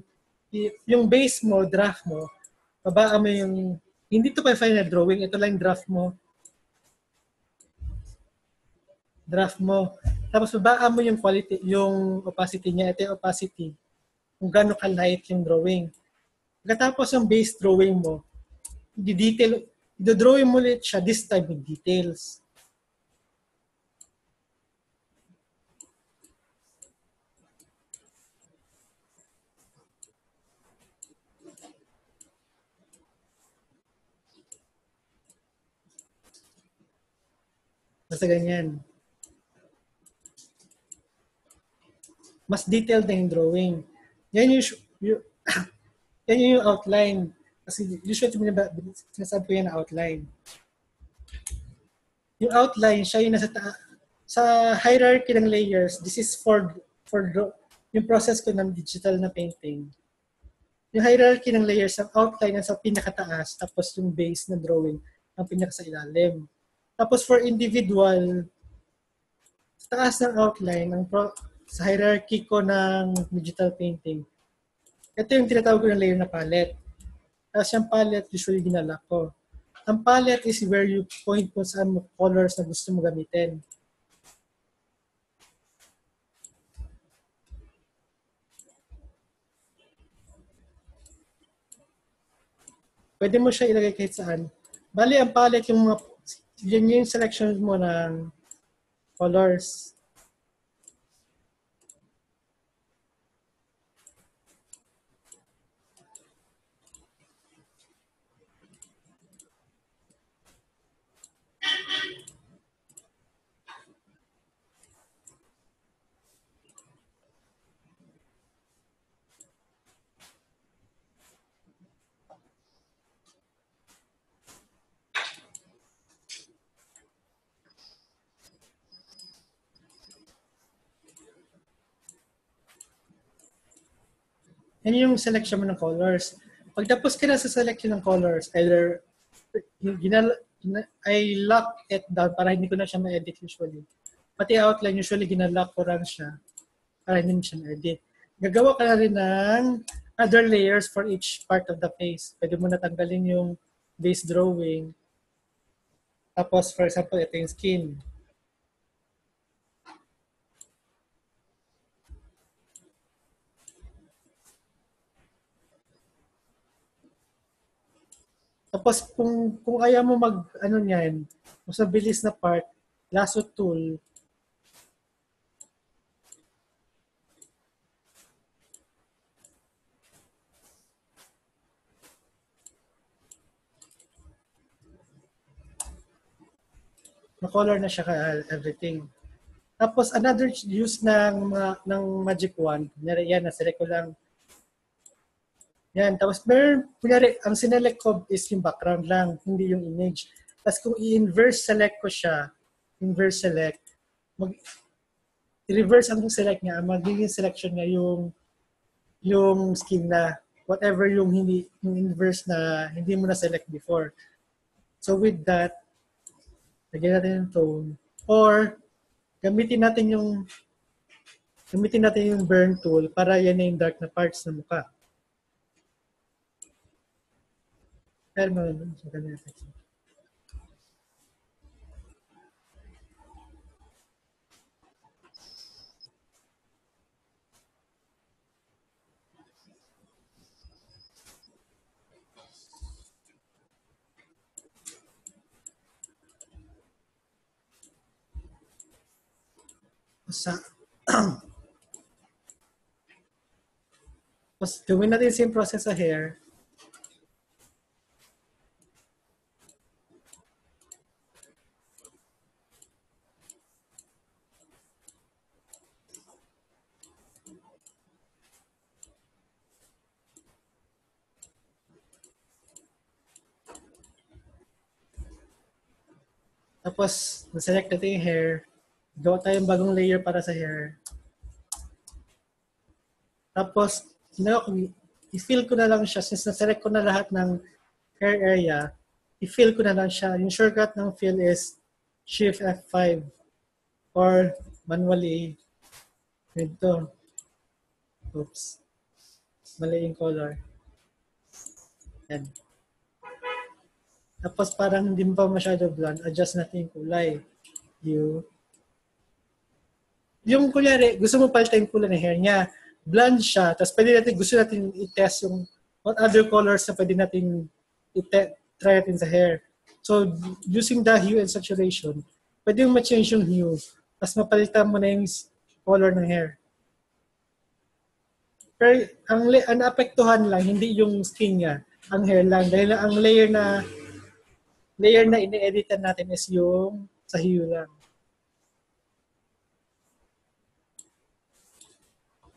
Yung base mo, draft mo, babaan mo yung, hindi ito pa final drawing, ito lang draft mo. Draft mo. Tapos babaan mo yung quality, yung opacity niya, ito yung opacity. Kung gaano ka-light yung drawing. Pagkatapos yung base drawing mo, i-drawing mo ulit siya, this time with details. Basta ganyan. Mas detailed na yung drawing. Yan yung outline. Kasi usually sinasabi ko yan na outline. Yung outline, siya yung nasa sa hierarchy ng layers, this is for yung process ko ng digital na painting. Yung hierarchy ng layers, ang outline nasa pinakataas, tapos yung base na drawing ang pinaka sa ilalim. Tapos for individual, sa taas ng outline, sa hierarchy ko ng digital painting, ito yung tinatawag ko ng layer na palette. Tapos yung palette, usually ginala ko. Ang palette is where you point kung saan mo colors na gusto mo gamitin. Pwede mo siya ilagay kahit saan. Bali, ang palette, yung selection mo ng colors. Yan yung selection mo ng colors. Pagtapos ka na sa selection ng colors, either I lock it down para hindi ko na siya ma-edit usually. Pati outline, usually ginalock ko lang siya para hindi mo siya ma-edit. Gagawa ka na rin ng other layers for each part of the face. Pwede mo natanggalin yung base drawing. Tapos, for example, ito yung skin. Tapos kung ayaw mo niyan, mas mabilis na part, lasso tool. Na-color na siya everything. Tapos another use ng Magic Wand, yan, na-select ko lang. Yan, tapos kunyari, ang sinelect ko is yung background lang, hindi yung image. Tapos kung i-inverse select ko siya, inverse select, i-reverse ang select niya, magiging selection niya yung skin na whatever yung inverse na hindi mo na select before. So with that, lagyan natin yung tone. Or gamitin natin yung burn tool para yan na yung dark na parts ng mukha. Pero maganda effect. Sa Tapos gawin natin yung same process sa hair. Tapos, na-select natin yung hair. Gawa tayong bagong layer para sa hair. Tapos, i-fill ko na lang siya. Since na-select ko na lahat ng hair area, i-fill ko na lang siya. Yung shortcut ng fill is Shift F5 or manually. Ito. Oops. Mali yung color. Yan. Tapos parang hindi pa masyado blonde, adjust natin yung kulay. Yung kunyari, gusto mo palitan yung kulay ng hair niya, blonde siya, tapos pwede natin, gusto natin i-test yung what other colors na pwede natin try natin sa hair. So, using the hue and saturation, pwede yung ma-change yung hue, tapos mapalitan mo na yung color ng hair. Pero ang naapektuhan lang, hindi yung skin niya, ang hair lang. Dahil ang layer na ini-editan natin is yung sa hue lang.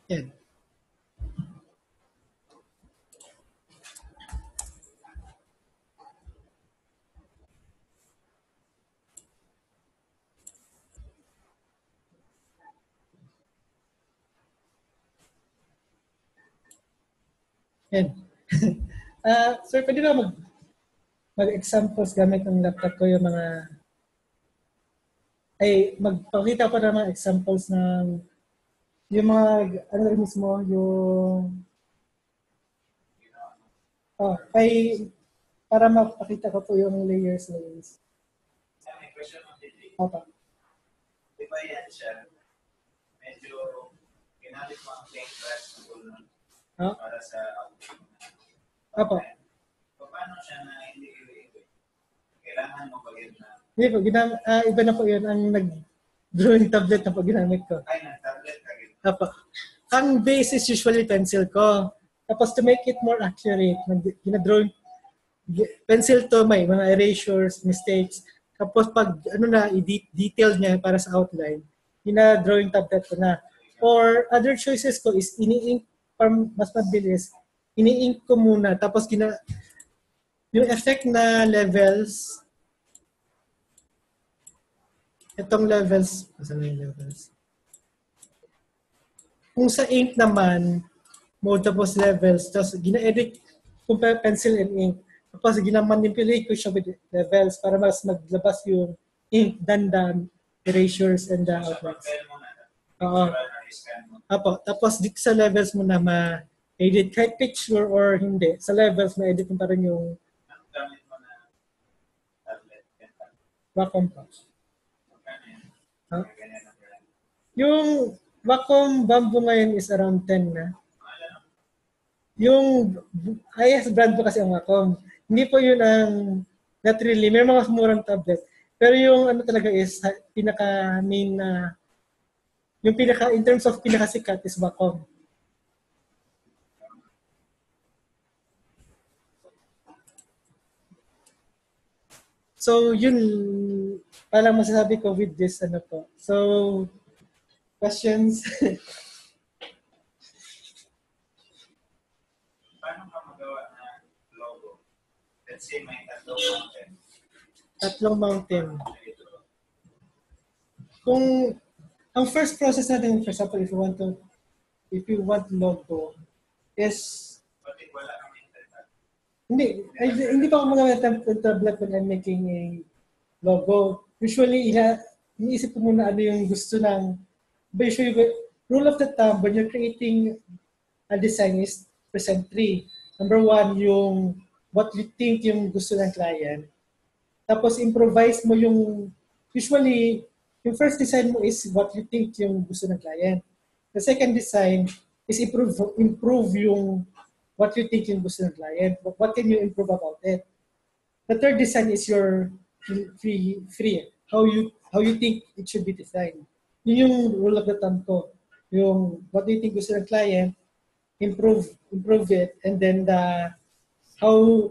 Yan. Yan. Sir, pwede na mag-examples gamit ng laptop ko yung mga magpakita ko ng mga examples ng yung mga ano rin mismo yung para mapakita ko po yung layers. May question mo, Titi. Opo. Di ba yan siya? Medyo ginamit mo ang paintbrush na tool para sa outfit. Opo. Paano siya na hindi iliit? Kailangan mo ba yun na? Hindi po, iba na po yun ang nag-drawing tablet na po ginamit ko. Ay, nag-tablet ka yun. Opo. Ang base is usually pencil ko. Tapos to make it more accurate, gina-drawing pencil to may mga erasures, mistakes. Tapos pag i-detail niya para sa outline, gina-drawing tablet ko na. Or other choices ko is ini-ink para mas mabilis. Ini-ink ko muna. Tapos yung effect na levels, itong levels, saan na yung levels? Kung sa ink naman, mode tapos levels, tapos gina-edit kung pencil and ink. Tapos gina-manipulate ko siya with levels para mas maglabas yung ink than the erasures and the outlines. Oo. Apo. Tapos dito sa levels mo na ma-edit kahit picture or hindi. Sa levels, ma-edit mo pa rin yung Gamit mo na tablet. Wacom Plus. Huh? Yung Wacom Bamboo ngayon is around 10 na. Yung highest brand po kasi ang Wacom. Hindi po yun ang not really. May mga murang tablet. Pero yung ano talaga is pinaka main na yung pinaka in terms of pinakasikat is Wacom. So yun parang masasabi ko with this ano po. So questions? Paano ka magawa ng logo? Let's say may tatlong mountain. Tatlong mountain. Kung ang first process natin, for example, if you want logo, is Pati wala kami internet. hindi pa ako magamit ng tablet when I'm making a logo. Usually, iniisip ko muna ano yung gusto ng, but usually, rule of the thumb, when you're creating a design is present 3. Number 1, yung what you think yung gusto ng client. Tapos improvise mo yung, usually, yung first design mo is what you think yung gusto ng client. The second design is improve yung what you think yung gusto ng client. What can you improve about it? The third design is your free. How you think it should be designed. Yun yung rule of the thumb ko. Yung what do you think gusto ng client, improve it, and then how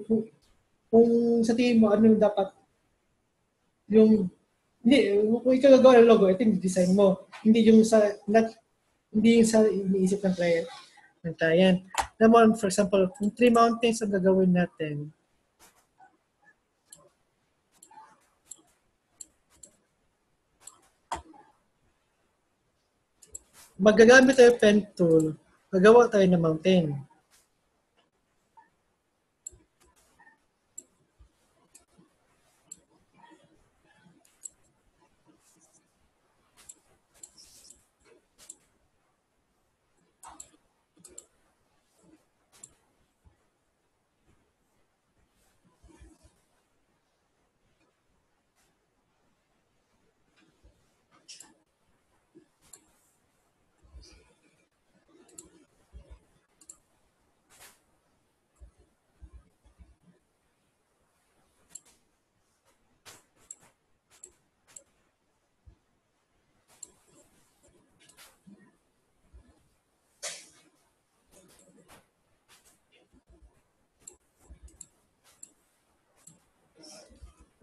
kung sa tingin mo ano yung dapat yung hindi kung ikaw gagawa ng logo, ito yung design mo. Hindi yung hindi yung sa iniisip ng client. Naman, for example, kung 3 mountains ang gagawin natin, magagamit tayo pen tool, gagawa tayo ng mountain.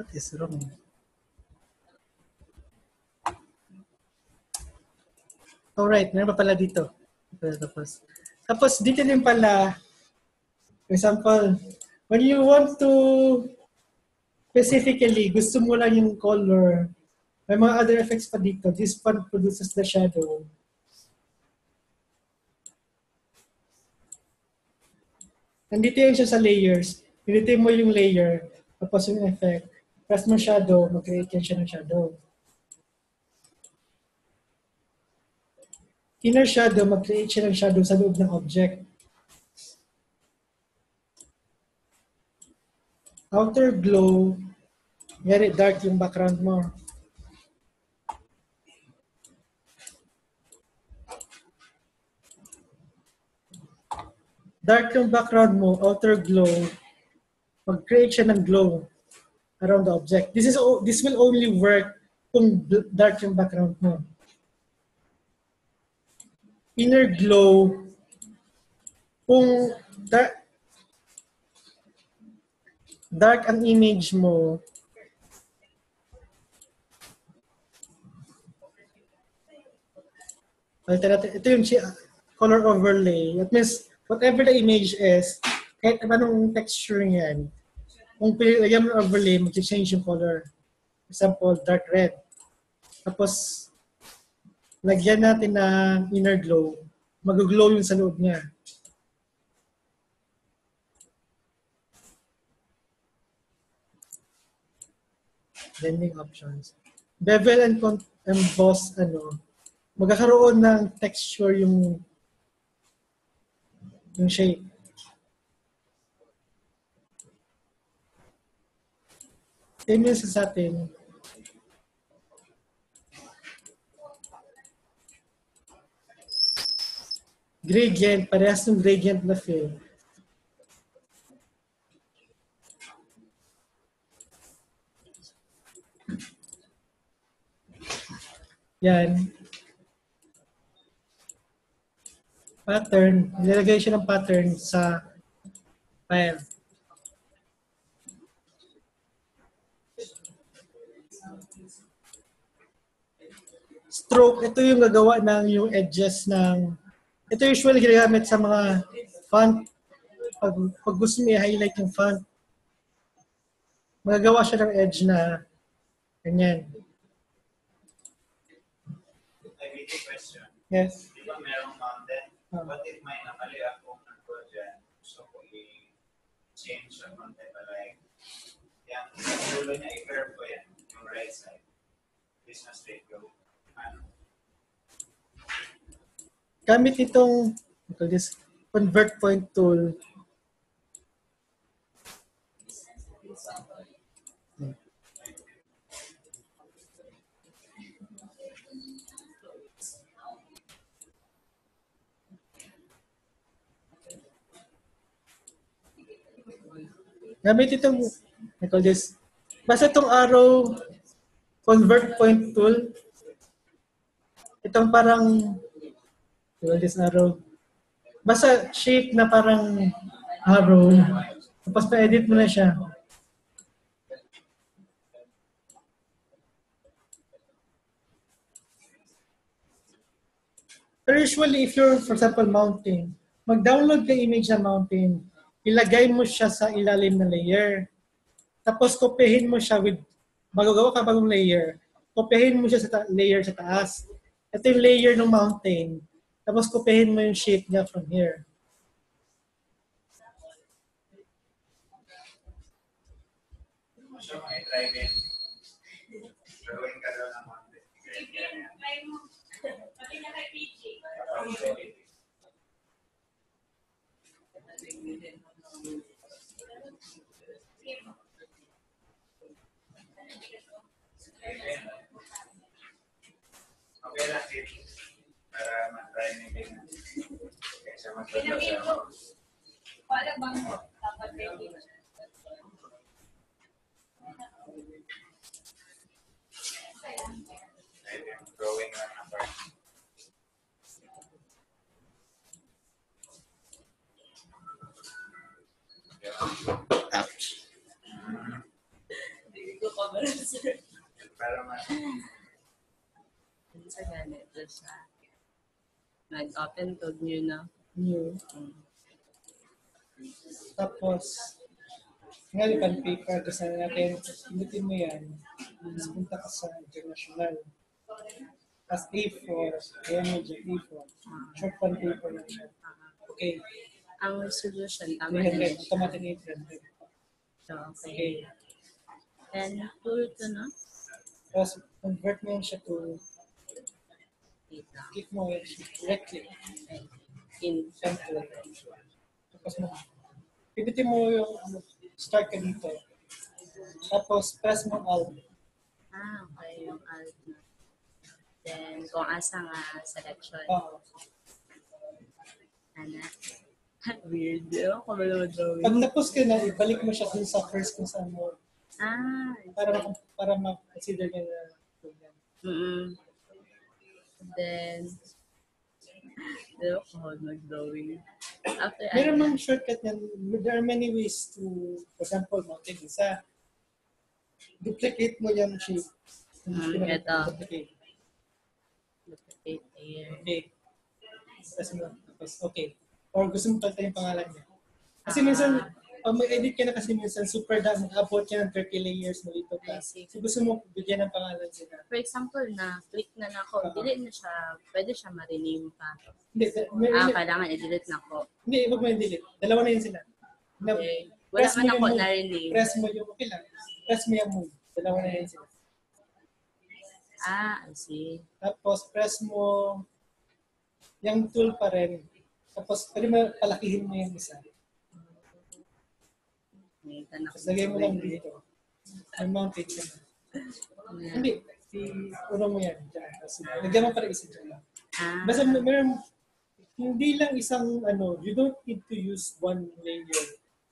What is wrong? Alright, meron pa pala dito. Tapos dito din pala, for example, when you want to specifically, gusto mo lang yung color, may mga other effects pa dito. This one produces the shadow. Nandito yun siya sa layers. Pinitay mo yung layer, tapos yung effect. Press mo shadow, mag-create yan siya ng shadow. Inner shadow, mag-create siya ng shadow sa loob ng object. Outer glow, very dark yung background mo. Dark yung background mo, outer glow, mag-create siya ng glow around the object. This will only work kung dark yung background mo. Inner glow, kung dark ang image mo, ito yung color overlay. That means whatever the image is, kahit anong texture yan, kung pilagyan mo overlay, mag-change yung color. For example, dark red. Tapos, lagyan natin ng inner glow, mag-glow yung sa loob niya. Blending options. Bevel and emboss, magkakaroon ng texture yung shape. Yun yung sa atin. Gradient, parehas ng gradient na fill. Yan. Pattern. Nilagay siya ng pattern sa file. Stroke, ito yung gagawa ng yung edges ng, ito usually ginagamit sa mga font. Pag gusto mo i-highlight yung font, magagawa siya ng edge na ganyan. Question. Yes. Di ba merong content? What if may nakali ako ng project? Gusto ko i-change yung content. Like, yan, dulo niya, i-curve ko yan, yung right side. Business straight go. Gamit itong convert point tool, Gamit itong, I call this, basta itong arrow convert point tool, itong parang, I call this arrow, basta shape na parang arrow, tapos pa-edit mo na siya. Pero usually, if you're, for example, mountain, mag-download ka image sa mountain, ilagay mo siya sa ilalim ng layer. Tapos, kopyahin mo siya with, magagawa ka bagong layer, kopyahin mo siya sa layer sa taas. Ito yung layer ng mountain. Tapos, kopyahin mo yung shape niya from here. So, may try din. Drawing ka daw ng mountain. Try mo. Pati na kay PJ. Okay lang din. Para matry nyo din. Kaysa matry Pinapin sa ko. Wala bang mo? Dapat ready. drawing na number. Hindi ko pa ba sir? Para mas Sa ganito siya. Nag-open code nyo na. New. Tapos, ngayon pen paper, gusto natin, pindutin mo yan. Tapos punta ka sa international. As A4, ayan mo dyan, A4. Short pen paper lang siya. Okay. Ang resolution, tama na 300, siya. automatic 800. So, Okay. okay. And tool to na? Tapos, convert mo yan siya to, Wait lang. click mo yan siya, right click, In. template. Tapos mo, pindutin mo yung, start ka dito. Tapos, press mo Alt. Ah, okay. Yung alt na. Then, kung asa nga selection. Ano? Weird. Ewan ko ba naman drawing? Pag tapos ka na, ibalik mo siya dun sa first kung saan mo, Ah, para ma-consider niya na yan. Then, ewan ko mag-drawing. After, Meron mang shortcut yan. There are many ways to, for example, mountain isa. Duplicate mo yung shape. Ito. Duplicate. Duplicate here. Okay. Tapos, okay. Or gusto mo palitan yung pangalan niya. Kasi minsan, pag mag-edit ka na kasi minsan, super dami, abot yan ng 30 layers na dito ka. I see. So gusto mo bigyan ng pangalan sila. For example, na-click na ako, delete na siya, pwede siya ma-rename pa. Hindi, may- Kailangan i-delete na ako. hindi, wag mo yung delete. Dalawa na yun sila. Na, Okay. Wala press man mo ako yung move. na-rename. Press mo yung, okay lang. Press mo yung move. Dalawa na yun sila. I see. Tapos, press mo yung tool pa rin. Tapos, pwede mo palakihin mo yung isa. May tanak. Tapos, lagay mo lang dito. May mounted ka na. Hindi. Uno mo yan. Diyan. Tapos, lagyan mo pa rin isa dyan. Basta meron, hindi lang isang, you don't need to use one layer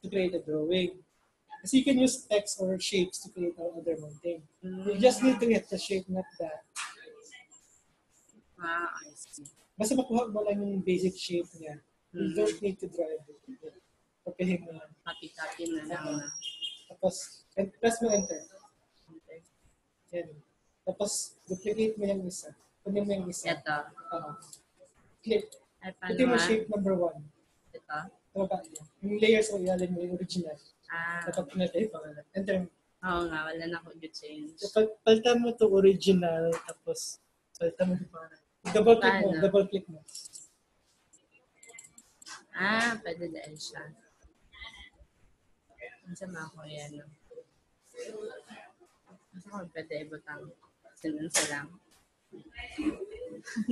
to create a drawing. Kasi you can use text or shapes to create another mountain. You just need to get the shape, not that. I see. Basta makuha mo lang yung basic shape niya. You don't need to draw it. Papihin mo lang. Copy-copy na lang na. Tapos, press mo enter. Okay. Yan. Tapos, duplicate mo yung isa. Kunin mo yung isa. Ito. Click. Ay, Ito paano yung nga? shape number 1. Ito. Baba niya. Yung layers o ilalim mo, yung original. Tapos, pinatay yung pangalan. Enter mo. Oo nga, wala na ako good change. So, palitan mo to original, tapos, palitan mo yung pangalan. Double click mo. Paano? Double click mo. Pwede dahil siya. Masama ako yan. No? Masama ako pwede ibutang. Sinunsa lang.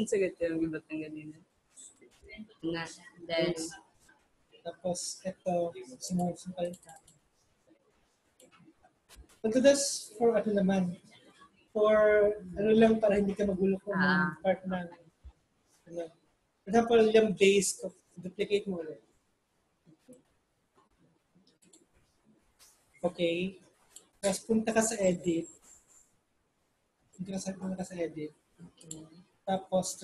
Sagot ko yung ibutang ganina. Na, then, Tapos, ito, sumunod sa palitan. Although that's for ano naman, for ano lang para hindi ka magulo kung anong part ng ano. For example, yung base, duplicate mo ulit. Okay. Tapos punta ka sa edit. Punta ka sa edit. Okay. Tapos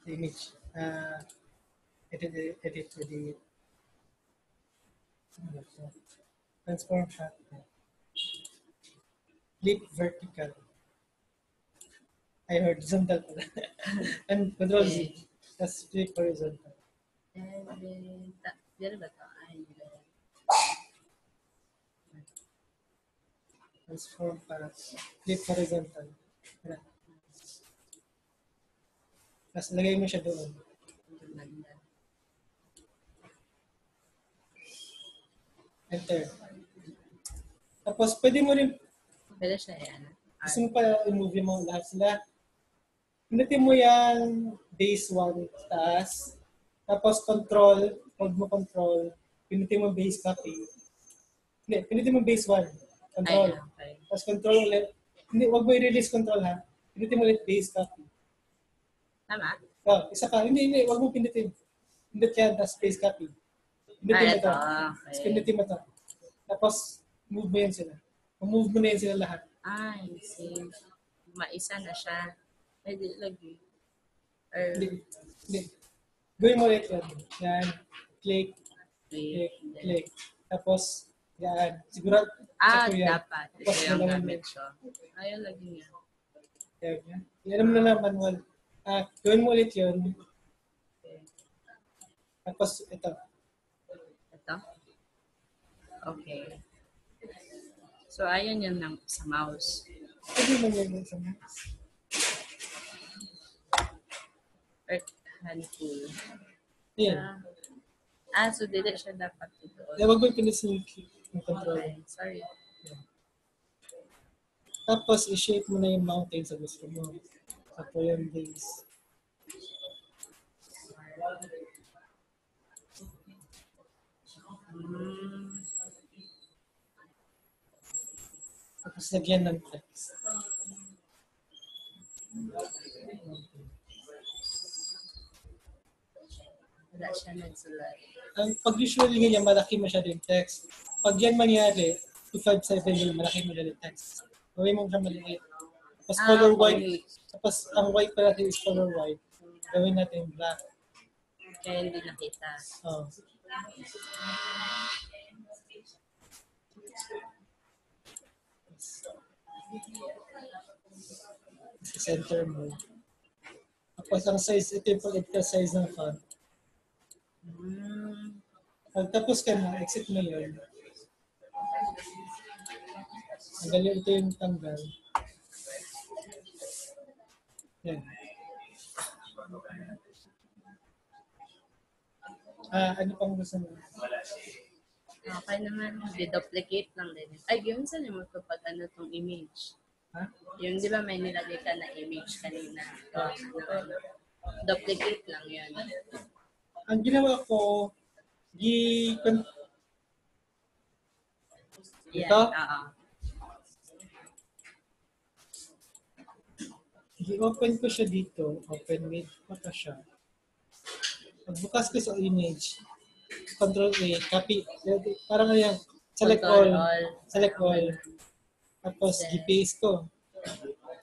image. Edit. Transform shot. Flip vertical. I horizontal pala. And control Z. Tapos flip horizontal. And then, di ba ito? Ay, Transform para flip horizontal. Ayan. Tapos lagay mo siya doon. Enter. Tapos pwede mo rin, pwede siya yan. gusto mo pa i-move mo lahat sila. Pinutin mo yan base 1 taas. Tapos control, hold mo control. Pinutin mo base copy. Hindi, pinutin mo base 1. Control. Ay, okay. Tapos control ulit. Hindi, wag mo i-release control ha. Pinutin mo ulit base copy. Tama? Oh, isa pa. Hindi. Wag mo pinutin. Pindot yan, tapos base copy. Pinutin mo ito. ito. Tapos Okay. pinutin mo ito. Tapos, move mo yan sila. Move mo na yan sila lahat. Ay, see. Maisa na siya. Pwede lagi. Or, Hindi. Gawin mo ulit yan. Yan. Click. wait. Click. Tapos, yan. Siguro, check mo yan. Dapat. Ito Tapos, yung wala gamit ko. Ayun, lagi niya. yan. Yan mo na lang manual. Gawin mo ulit yun. Tapos, ito. Ito? Okay. So, ayun yun lang sa mouse. Pwede mo yan sa mouse. Earth handful. Yan. So dili siya dapat ito. Wag mo pinisin yung control. Okay, sorry. Tapos, i-shape mo na yung mountain sa gusto mo. Tapos yung base. Tapos, lagyan ng text. Wala siya nagsulat. Pag usually ganyan, malaki masyado yung text. Pag yan mangyari, 257 yung malaki masyado yung text. Gawin mo siya maliit. Tapos color white. Tapos ang white pala natin is color white. Gawin natin black. Kaya hindi nakita. Oh. Center mo. Tapos ang size, ito yung pag-edit size ng font. Pag tapos ka na, exit mo yun. Tanggalin ito yung tanggal. Yan. Ano pang gusto mo? Okay naman. Duplicate lang din. Ay, yun saan yung magpapag ano tong image? Ha? Yung di ba may nilagay ka na image kanina? Duplicate lang yun. Ang ginawa ko, Yan. Ito? Oo. I-open ko siya dito. Open with pa siya. Pagbukas ko sa image, Control A, copy. Parang yan. Select Control all. Select all. Tapos, Then, i-paste ko.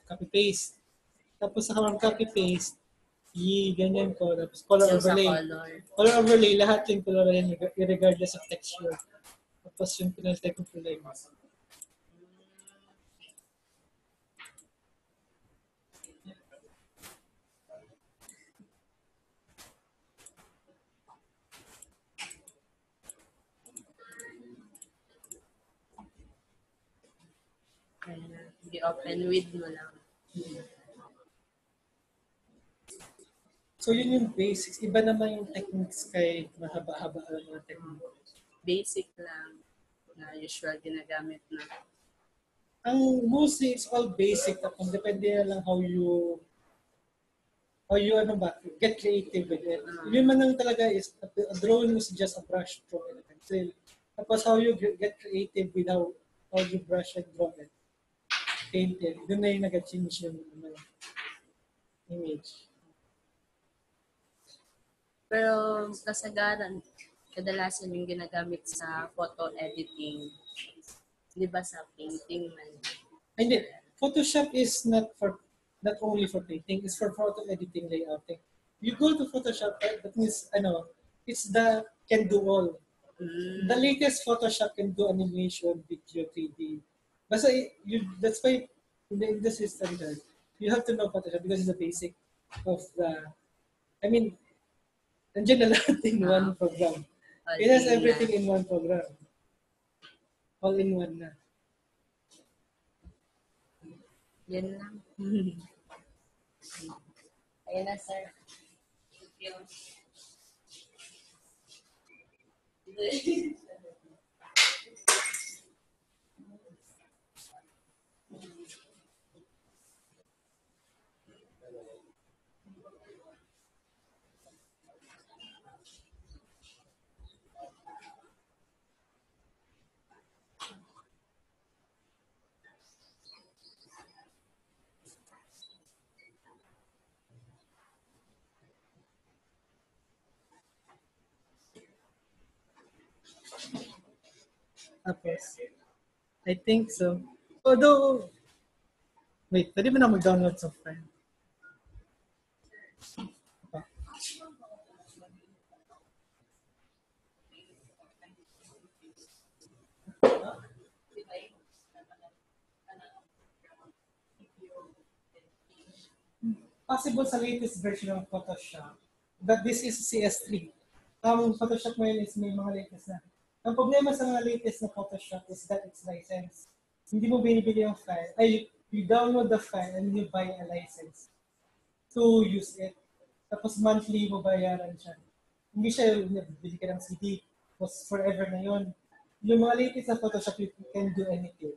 Copy-paste. Tapos, sa copy-paste, ganyan ko. Tapos, color yung sa overlay. color. Color overlay, lahat yung color yan, regardless of texture. Tapos, yung pinaltay ko kulay. I-open with mo lang. So, yun yung basics. Iba naman yung techniques kay mahaba-haba ang mga techniques. Basic lang na usual ginagamit na. Ang mostly, it's all basic. Tapos, depende na lang how you get creative with it. Yun man lang talaga is, a drawing is just a brush stroke. trail. Tapos how you get creative with how you brush and draw it. Paint it. Doon na yung nag-change yung image. Pero kasagaran, kadalasan yung ginagamit sa photo editing. Di ba sa painting man? And then, Photoshop is not only for painting, it's for photo editing, layouting. You go to Photoshop, that means, it's the can do all. The latest Photoshop can do animation, video, 3D. Basta, that's why in the industry standard, you have to know Photoshop because it's the basic of nandiyan na lahat in one program. It has everything in one program. All in one na. Yan lang. Ayun na, sir. Thank you. Tapos, I think so. Although, wait, pwede mo na mag-download software. Possible sa latest version ng Photoshop, but this is CS3. Ang Photoshop ngayon is may mga latest na. Ang problema sa mga latest na Photoshop is that it's licensed. Hindi mo binibili yung file. You download the file and you buy a license to use it. Tapos monthly mo bayaran siya. Hindi siya bili ka ng CD. Tapos forever na yun. Yung mga latest na Photoshop, you can do anything.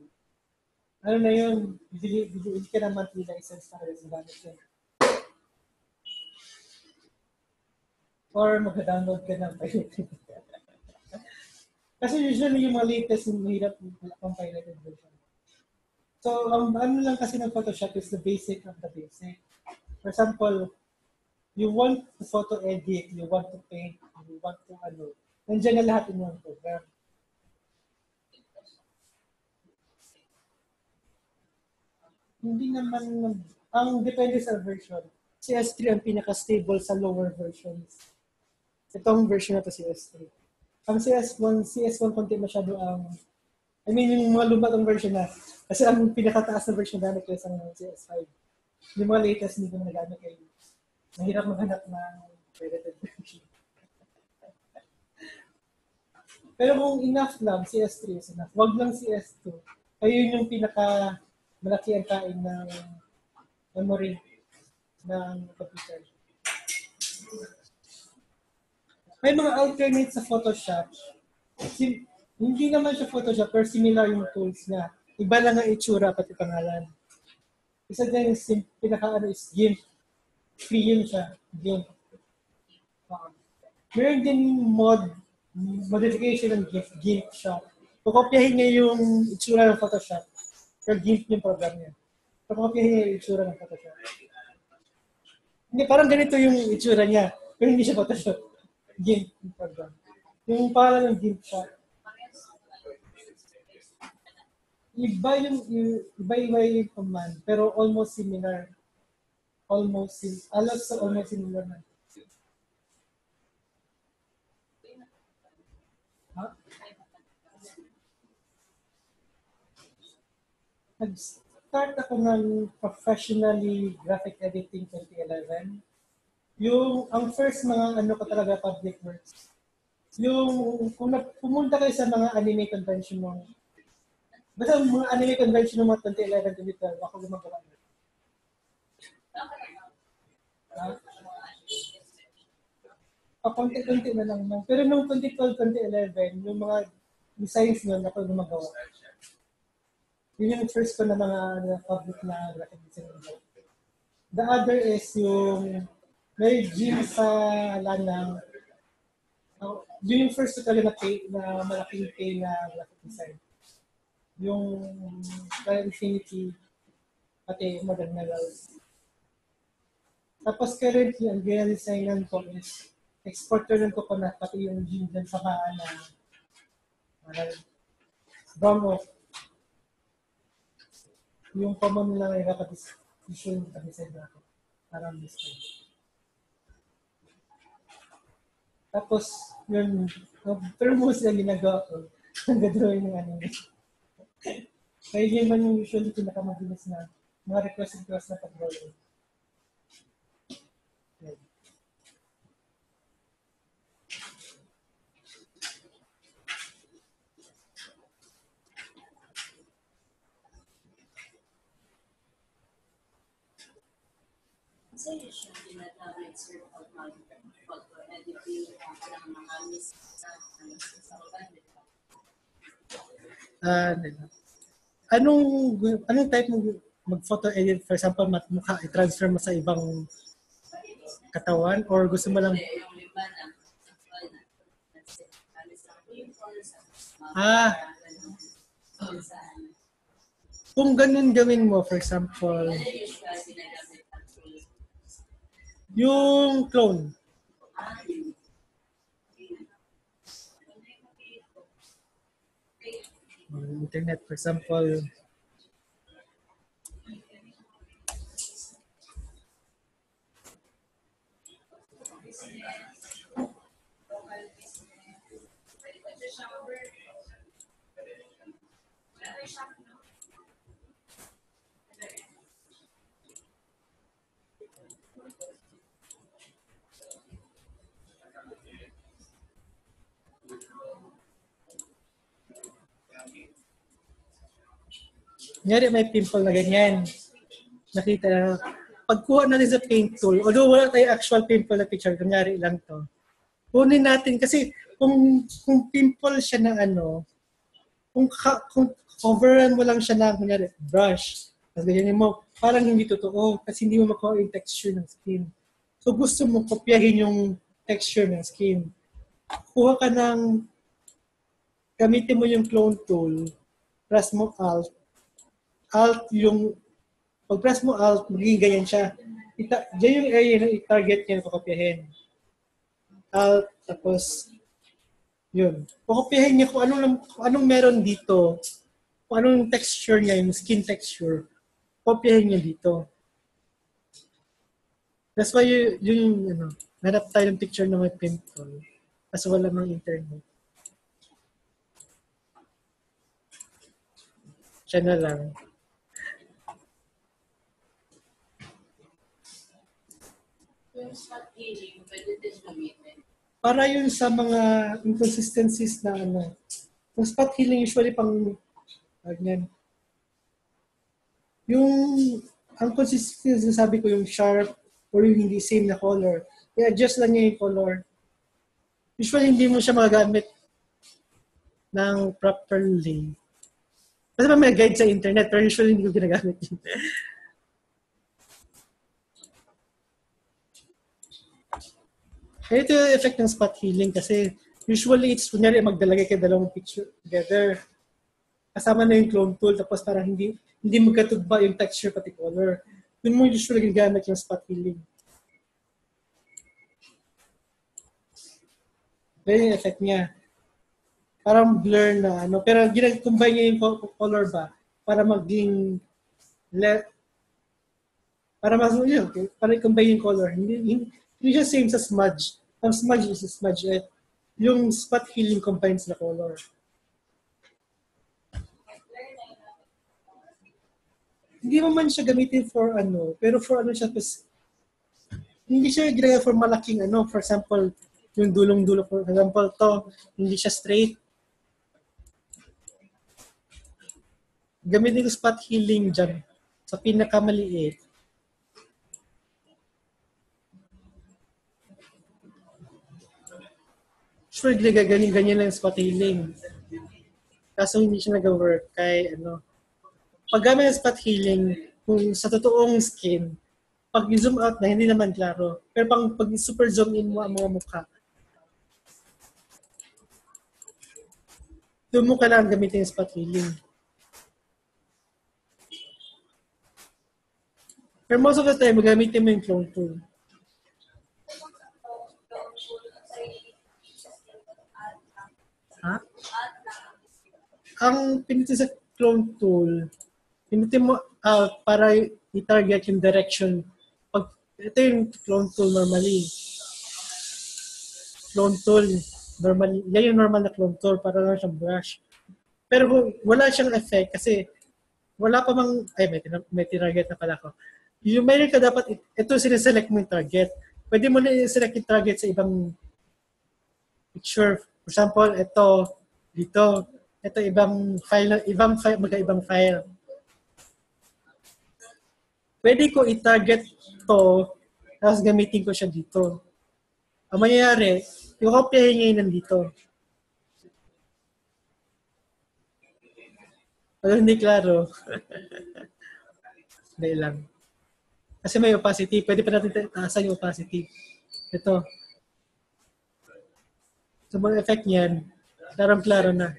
Ano na yun? Bili ka ng monthly license para sa gamit yun. Or mag-download ka ng pirated. Kasi usually yung mga latest yung mahirap ang pirated version. So, ano lang kasi ng Photoshop is the basic of the basic. For example, you want to photo edit, you want to paint, you want to nandiyan na lahat in one program. Hindi naman, ang depende sa version. CS3 ang pinaka-stable sa lower versions. Itong version na to CS3. Ang CS1 konti masyado yung mga lumatong version na. Kasi ang pinakataas na version na kaysa ng CS5. Yung mga latest hindi ko nagamit kayo. Mahirap maghanap ng pirated version. Pero kung enough lang, CS3 is enough. Wag lang CS2. Ayun yung pinaka-malaki ang kain ng memory ng computer. May mga alternate sa Photoshop. Hindi naman siya Photoshop, pero similar yung tools niya. Iba lang ang itsura, pati pangalan. Isa din yung pinaka is GIMP. Free yun siya, GIMP. Meron din modification ng GIMP siya. Kukopyahin niya yung itsura ng Photoshop. Pero GIMP yung program niya. Kukopyahin niya yung itsura ng Photoshop. Hindi, parang ganito yung itsura niya. Pero hindi siya Photoshop. GIMP yung program. Yung pangalan ng GIMP siya. Iba yung command, pero almost similar. Almost similar na. Huh? Nag-start ako ng professionally graphic editing 2011. Ang first mga ko talaga public works. Kung pumunta kayo sa mga anime convention mo, basta mga anime convention ng mga 2011, 2012, ako gumagawa na. Konti-konti na lang. Pero nung 2012, 2011, yung mga designs nun, ako gumagawa. Yun yung first ko na mga public na graphic design. The other is yung may gym sa Lanang. Yun yung first ko talaga na pay, na malaking pay na graphic design. Yung Infinity, pati Modern Metals. Tapos currently, ang gina-designan ko is exporter ko pa na pati yung gym dyan sa kaan na brown oak. Yung common lang ay repetition ka-design ako. Parang mistake. Tapos, yun, pero mostly ang ginagawa ko, nag-drawing ng anime. Kaya yun man yung usually pinakamabilis na mga request na pag-drawing. Kasi usually ginagamit sir pag mag-photo editing ng mga miss sa anong type mo mag-photo edit? For example, mukha i-transfer mo sa ibang katawan or gusto mo lang kung ganun gawin mo, for example, yung clone. Internet, for example, Ngayari may pimple na ganyan. Nakita na. Pagkuha natin sa paint tool, although wala tayong actual pimple na picture, kunyari lang to. Kunin natin kasi kung pimple siya na kung coveran mo lang siya na kunyari brush, tapos ganyan mo, parang hindi totoo kasi hindi mo makuha yung texture ng skin. So gusto mo kopyahin yung texture ng skin. Kuha ka gamitin mo yung clone tool, press mo Alt yung, pag-press mo Alt, magiging ganyan siya. Diyan yung area na i-target niya na pakopyahin. Alt, tapos, yun. Pakopyahin niya kung anong meron dito, kung anong texture niya, yung skin texture, kopyahin niya dito. That's why hanap tayo ng picture na may pimple. Kasi wala mang internet. Siya na lang. yung spot healing, pwede din gamitin. Para yun sa mga inconsistencies na Yung spot healing usually pang ganyan. Ang consistency sabi ko yung sharp or yung hindi same na color. I-adjust lang niya yung color. Usually hindi mo siya magagamit ng properly. Kasi may guide sa internet pero usually hindi ko ginagamit yun. Kaya ito yung effect ng spot healing kasi usually it's kunyari magdalagay kayo dalawang picture together. Kasama na yung clone tool tapos parang hindi magkatugba yung texture pati color. Yun mo usually ginagamit yung spot healing. Kaya yung effect niya. Parang blur na pero combine niya yung color ba para maging para i-combine yung color. Hindi siya same sa smudge. Ang smudge is smudge. Yung spot healing combines na color. Hindi mo man siya gamitin for pero for siya, hindi siya ginagawa for malaking for example, yung dulong-dulo, for example, to, hindi siya straight. Gamitin ko spot healing dyan sa pinakamaliit. Sure, ganyan lang yung spot healing. Kaso hindi siya nag-work kay Pag gamit ng spot healing, kung sa totoong skin, pag zoom out na, hindi naman klaro. Pero pag super zoom in mo ang mga mukha, Doon mo kailangan gamitin yung spot healing. Pero most of the time, gamitin mo yung clone tool. Ha? Ang pinutin sa clone tool, pinutin mo out para i-target yung direction. Ito yung clone tool normally. Clone tool, normally, yan yung normal na clone tool para lang siyang brush. Pero wala siyang effect kasi wala pa mang, may tinarget na pala ko. Yung meron ka dapat, ito sineselect mo yung target. Pwede mo na i-select yung target sa ibang picture. For example, ito, dito, ito ibang file, magkaibang file. Pwede ko i-target to, tapos gamitin ko siya dito. Ang mangyayari, i-copyahin niya yun nandito. Pero hindi klaro. Hindi lang. Kasi may opacity. Pwede pa natin taasan yung opacity. Ito. So, mga effect niyan, klarong-klaro na.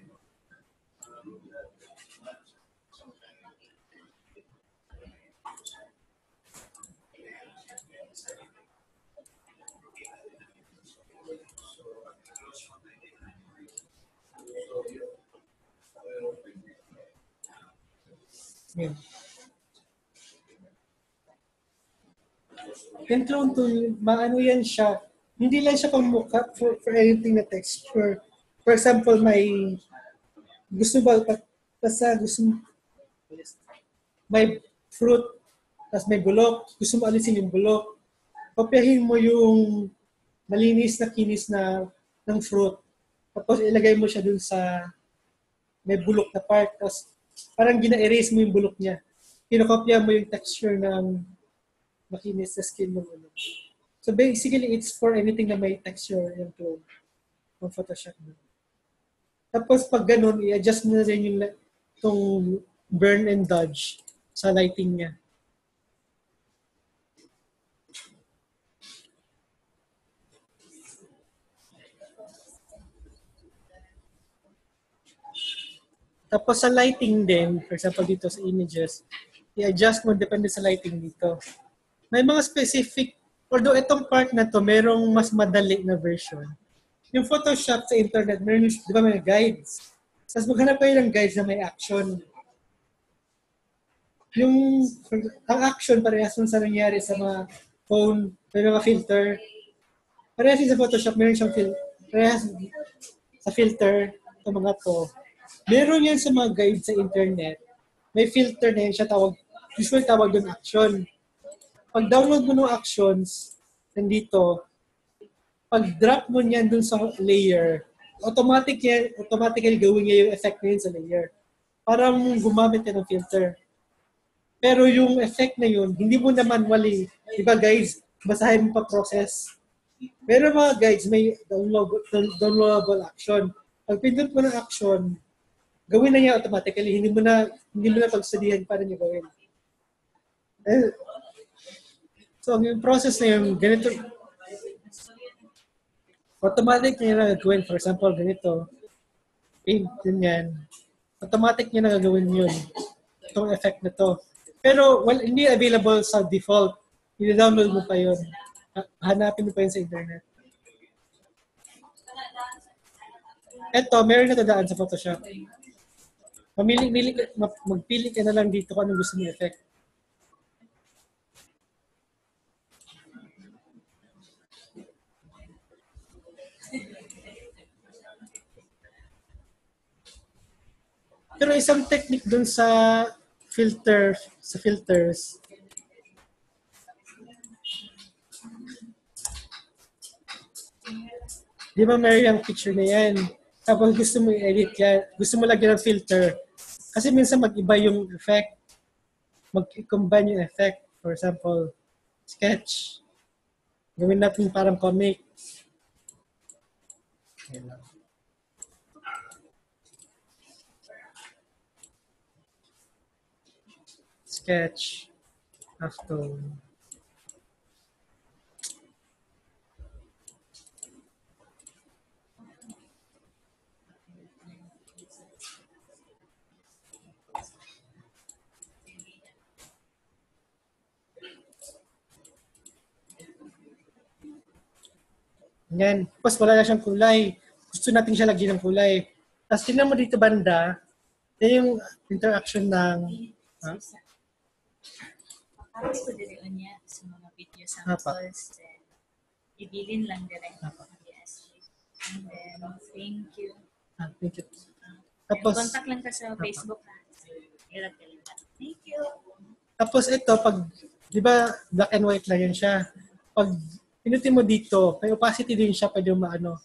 Yan. Yung clone tool, maano yan siya. Hindi lang siya pang mockup for anything na texture. For example, may gusto ba, basta gusto may fruit, tapos may bulok, gusto mo alisin yung bulok, kopyahin mo yung malinis na kinis na ng fruit, tapos ilagay mo siya dun sa may bulok na part, tapos parang gina-erase mo yung bulok niya. Kinokopya mo yung texture ng makinis na skin ng ulo. So basically, it's for anything na may texture yung clone ng Photoshop mo. Tapos pag ganun, i-adjust mo na rin yung itong burn and dodge sa lighting niya. Tapos sa lighting din, for example dito sa images, i-adjust mo depende sa lighting dito. May mga specific, although itong part na to, merong mas madali na version. Yung Photoshop sa internet, meron yung, di ba may guides? Tapos maghanap kayo ng guides na may action. Ang action, parehas sa nangyari sa mga phone, may mga filter. Parehas sa Photoshop, meron siyang parehas sa filter, itong mga to. Meron yan sa mga guides sa internet. May filter na yun siya tawag, usually tawag doon action. Pag download mo ng actions, nandito, pag drop mo niyan dun sa layer, automatically gawin niya yung effect na yun sa layer. Parang gumamit ka ng filter. Pero yung effect na yun, hindi mo na manually, di ba guys, basahin mo pa process. Pero mga guides, may downloadable action. Pag pindot mo ng action, gawin na niya automatically. Hindi mo na pagstudihan para niya gawin. So, yung process na yung ganito, automatic niya na gagawin. For example, ganito, paint, ganyan. Automatic niya na gagawin yun. Itong effect na to. Pero, hindi available sa default. I-download mo pa yun. Hanapin mo pa yun sa internet. Eto, meron na tadaan sa Photoshop. Magpili ka na lang dito kung anong gusto mo effect. Pero isang technique dun sa filters, di ba meron yung picture na yan? Tapos gusto mo i-edit yan, gusto mo lagyan ng filter. Kasi minsan mag-iba yung effect. Mag-combine yung effect. For example, sketch. Gawin natin parang comic. Sketch. After. Yan. Tapos wala na siyang kulay. Gusto natin siya lagyan ng kulay. Tapos tingnan mo dito banda, yan yung interaction ng Tapos ko dili niya sa mga video Apa. samples. Then, ibilin lang direct. Yes. And then, thank you. thank you. And Tapos, contact lang ka sa Facebook ha. Ilag ka lang. Thank you. tapos ito, pag, di ba, black and white lang yan siya. Pag pinutin mo dito, may opacity din siya, pwede mo maano,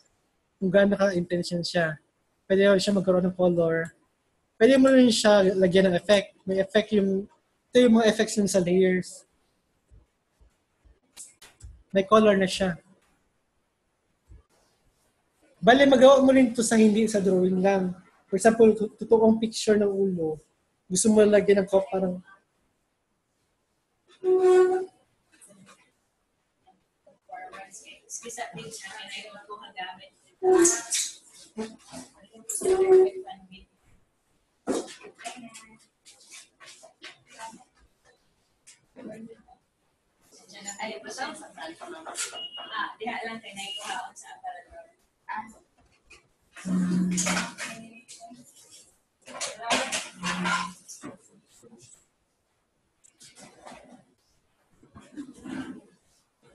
kung gaano ka-intention siya. Pwede mo siya magkaroon ng color. Pwede mo rin siya lagyan ng effect. May effect yung, ito yung mga effects nun sa layers. May color na siya. Bale, magawa mo rin ito sa hindi sa drawing lang. For example, totoong picture ng ulo. Gusto mo lagyan ng parang Isa din siya. Ngayon ko magamit. Ay, ba siya? Diha lang kayo na ikuhaon sa aparador.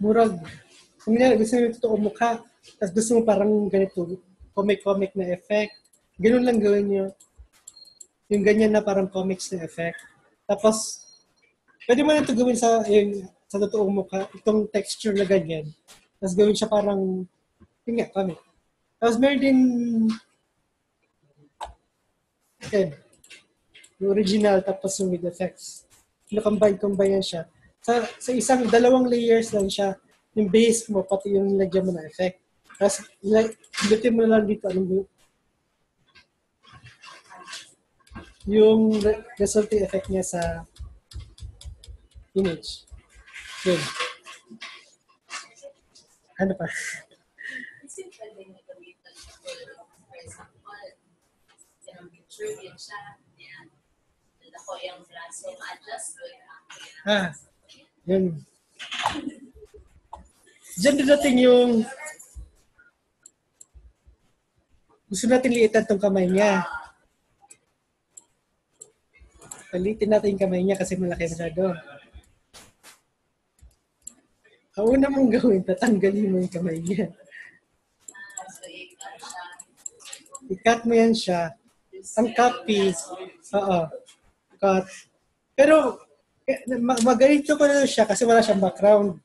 murag. Kung nga, gusto mo yung totoong mukha, tapos gusto mo parang ganito, comic-comic na effect. Ganun lang gawin nyo. Yung ganyan na parang comics na effect. Tapos, pwede mo na ito gawin sa totoong mukha, itong texture na ganyan. Tapos gawin siya parang, yun nga, comic. Tapos meron din, yung original, tapos yung with effects. Combine yan siya. Sa isang, dalawang layers lang siya. Yung base mo, pati yung lagyan mo na effect. Tapos, lutin mo lang dito, yung resulting effect niya sa image. Yun. Ano pa? Kasi pwede nyo gamitan siya for example, yung picture din siya. Yan. Ako yung glass, so ma-adjust ko yun. Yun. Diyan din natin yung gusto natin liitan tong kamay niya. Palitin natin yung kamay niya kasi malaki masyado. Ang una mong gawin, tatanggalin mo yung kamay niya. So, i-cut siya. I-cut mo yan siya. Ang copy, cut. Pero, maganito ko na siya kasi wala siyang background.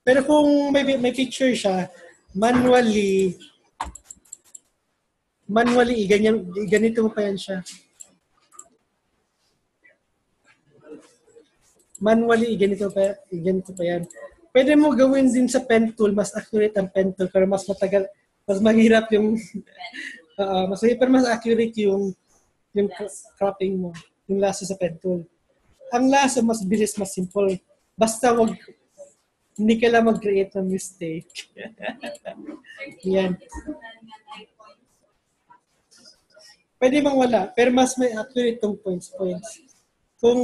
Pero kung may picture siya, manually, ganito mo pa yan siya. Manually, ganito pa yan. Pwede mo gawin din sa pen tool, mas accurate ang pen tool, pero mas matagal, mas mahirap yung, mas accurate yung cropping mo, yung lasso sa pen tool. Ang lasso, mas bilis, mas simple. Basta hindi ka lang mag-create ng mistake. Yan. Pwede bang wala, pero mas may accurate tong points. Kung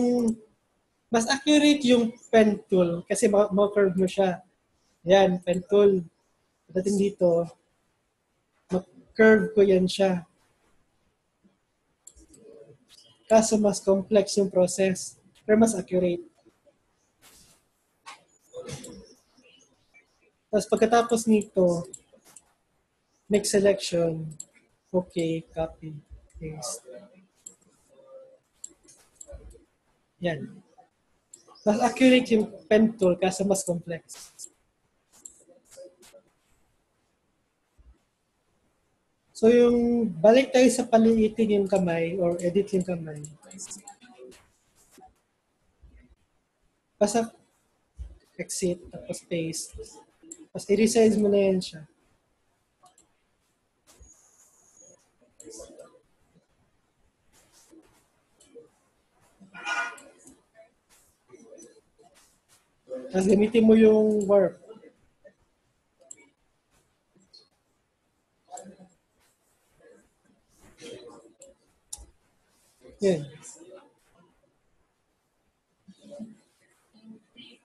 mas accurate yung pen tool, kasi ma-curve mo siya. Yan, pen tool. Pagdating dito, ma-curve ko yan siya. Kaso mas complex yung process, pero mas accurate. Tapos pagkatapos nito, make selection. Okay, copy, paste. Yan. Mas accurate yung pen tool kasi mas complex. So yung balik tayo sa paliitin yung kamay or edit yung kamay. Basta exit, tapos paste. Tapos i-resize mo na yan siya. Tapos gamitin mo yung warp. Yan.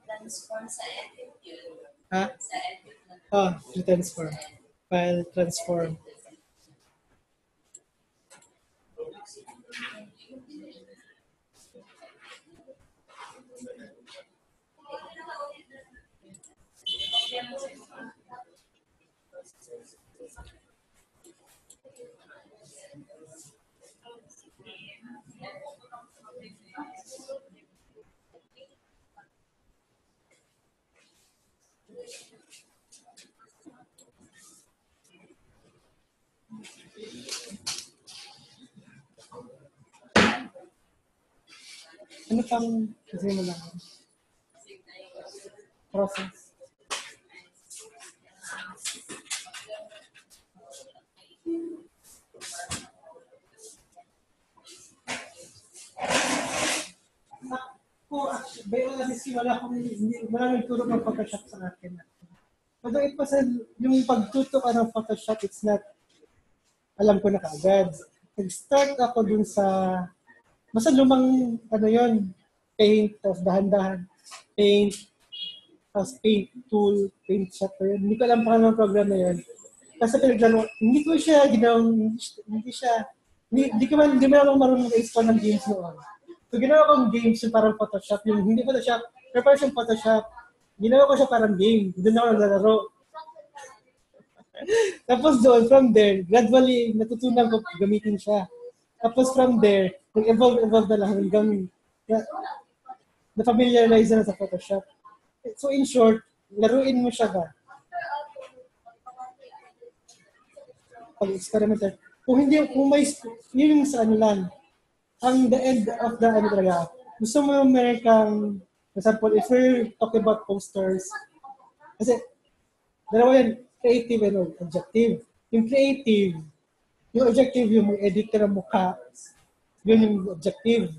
Transform sa edit yun. Ha? Sa edit. Transform. File transform. Ano pang kasi mo lang? Process. Wala nagturo ng Photoshop sa akin. Although it was yung pagtuto ka ng Photoshop, it's not, alam ko na kaagad. Nag-start ako dun sa, basta lumang, paint, tapos dahan-dahan, paint, tapos paint tool, paint shop, yun. Hindi ko alam pa ng program na yun. Kasi pinaglaro, hindi ko siya ginawang, hindi man ako marunong mag-install ng games noon. So ginawa kong games yung parang Photoshop, yung hindi Photoshop, pero parang siyang Photoshop. Ginawa ko siya parang game, doon ako naglalaro. Tapos doon, from there, gradually natutunan ko gamitin siya. Tapos from there, nag-evolve na lang hanggang na-familiarize na sa Photoshop. So in short, laruin mo siya ba? Pag-experimenter. Kung may, yun yung sa ano lang. Ang the end of the talaga. Gusto mo meron kang, for example, if we're talking about posters, kasi, dalawa yan, creative and objective. Yung creative, yung objective, yung edit ka ng mukha, yun yung objective.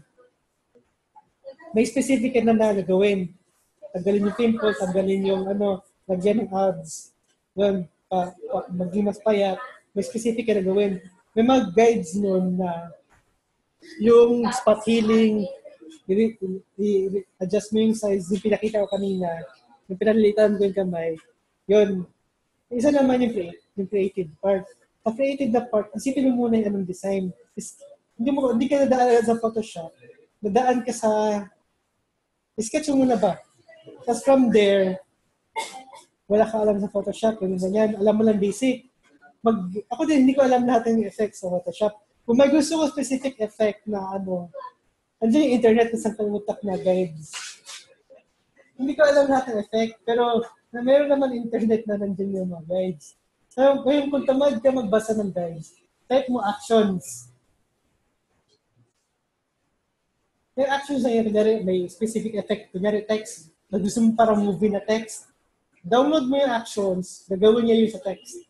May specific ka na gagawin. Tanggalin yung pimple, tanggalin yung lagyan ng abs. Yun, maging mas payat. May specific ka na gawin. May mga guides nun na yung spot healing, i-adjust mo yung size, yung pinakita ko kanina, yung pinalilitan ko yung kamay, yun. Isa naman yung creative part. Ang creative na part, isipin mo muna yung anong design. Hindi ka nadaan sa Photoshop. Nadaan ka sa, sketch mo muna ba? Tapos from there, wala ka alam sa Photoshop, yung ganyan, alam mo lang basic. Ako din, hindi ko alam lahat ng effects sa Photoshop. Kung may gusto ko specific effect na andyan yung internet na sa pangutak na guides. Hindi ko alam lahat ng effect, pero meron naman internet na nandiyan yung mga guides. So, ngayon kung tamad ka magbasa ng guides, type mo actions. Yung actions na yun, may specific effect. Kunyari text, na gusto mo parang movie na text. Download mo yung actions, gagawin niya yun sa text.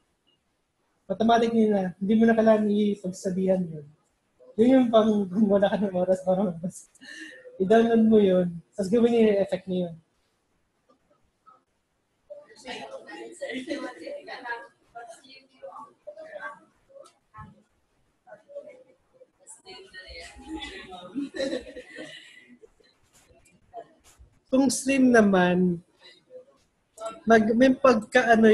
Automatic nila, hindi mo na kailangan ipagsabihan yun. Yun yung pang wala ka ng oras para magbasa. I-download mo yun, tapos gawin niya yung effect niya yun. Kung slim naman, may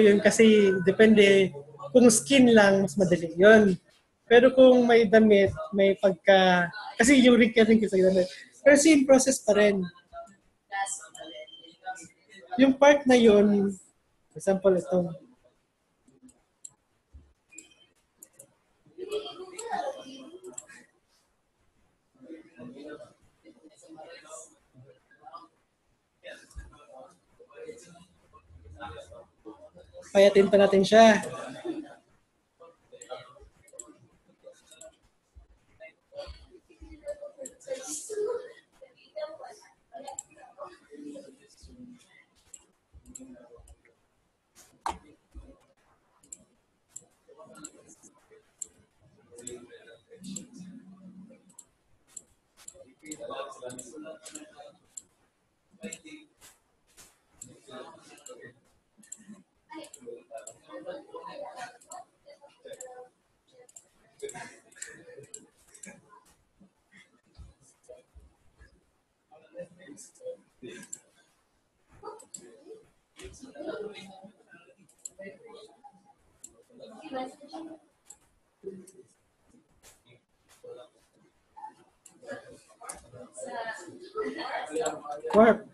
yun kasi depende. Kung skin lang, mas madali yun. Pero kung may damit, may kasi yung rin sa damit. Pero same process pa rin. Yung part na yun, for example, ito. Payatin pa natin siya. Warp.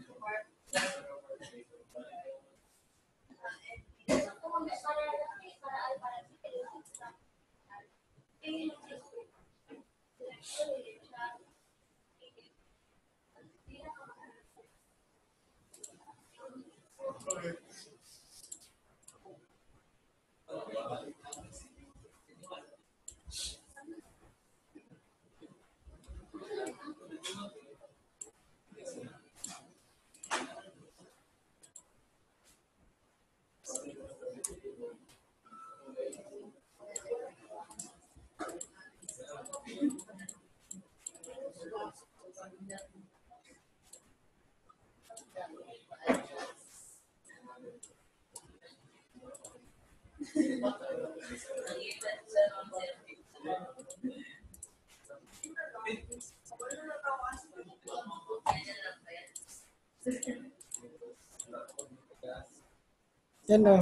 Yan o.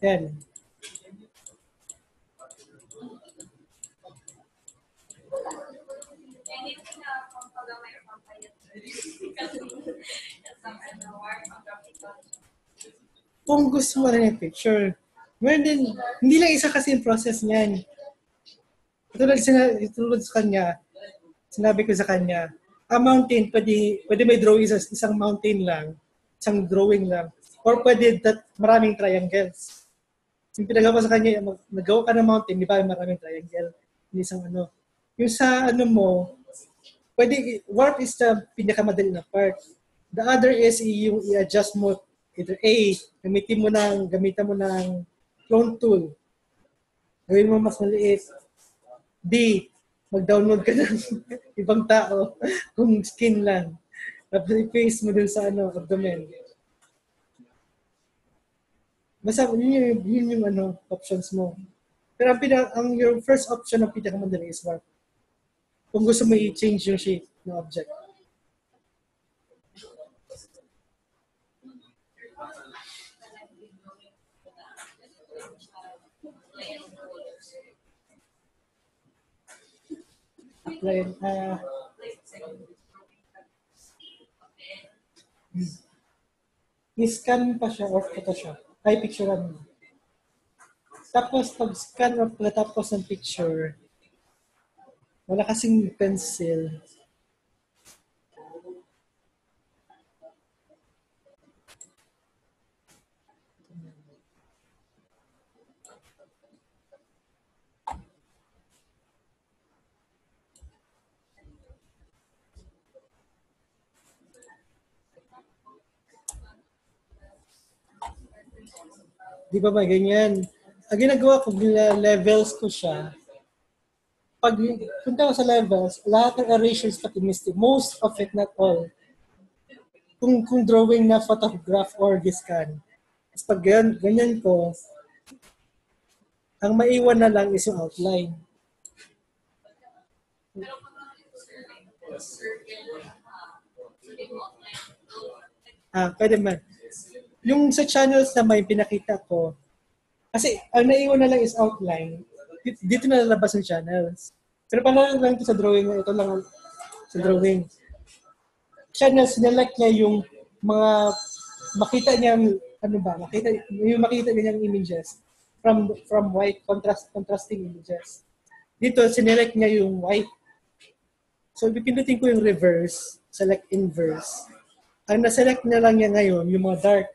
Yan. Kung gusto mo rin yung picture, meron din, hindi lang isa kasi yung process niyan. Tulad sa kanya, sinabi ko sa kanya, a mountain, pwede may drawing sa isang mountain lang, isang drawing lang, or pwede maraming triangles. Yung pinagawa sa kanya, nagawa ka ng mountain, di ba maraming triangle, hindi isang ano. Yung sa ano mo, pwede, warp is the pinakamadali na part. The other is yung i-adjust mo, either A, gamitan mo ng clone tool. Gawin mo mas maliit. D, mag-download ka ng ibang tao kung skin lang. Tapos i-paste mo dun sa abdomen. Basta yun yung options mo. Pero yung first option ng pinakamadali is warp. Kung gusto mo i-change yung shape ng object. Apply. I-scan pa siya or Photoshop. Ay, picturean mo. Tapos, pag-scan or tapos ng picture, wala kasing pencil. Di ba ba ganyan? Ang ginagawa ko, levels ko siya. Pag punta ko sa levels, lahat ng erasures pati mistake. Most of it, not all. Kung drawing na photograph or scan. Tapos pag ganyan ko, ang maiwan na lang is yung outline. Pwede man. Yung sa channels na may pinakita ko, kasi ang naiwan na lang is outline. Dito na lalabas yung channels. Pero pala lang ito sa drawing, ito lang sa drawing. Channels, sinelect niya yung mga makita niyang, makita niyang images from white, contrasting images. Dito, sinelect niya yung white. So, pipindutin ko yung reverse, select inverse. Ang naselect niya lang niya ngayon, yung mga dark.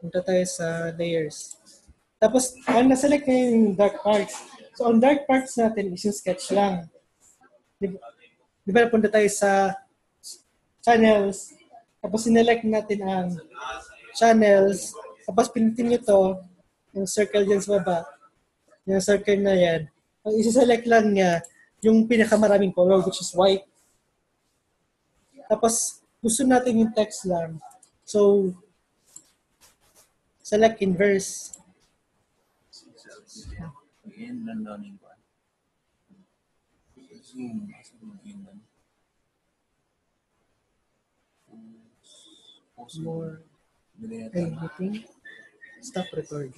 Punta tayo sa layers. Tapos, ang naselect niya yung dark parts. So, ang dark parts natin is yung sketch lang. Di ba, punta tayo sa channels. Tapos, sinelect natin ang channels. Tapos, pinutin nyo to, yung circle dyan sa baba. Yung circle na yan. Ang isi-select lang niya, yung pinakamaraming color, which is white. Tapos, gusto natin yung text lang. So, select inverse. More editing. Stop recording.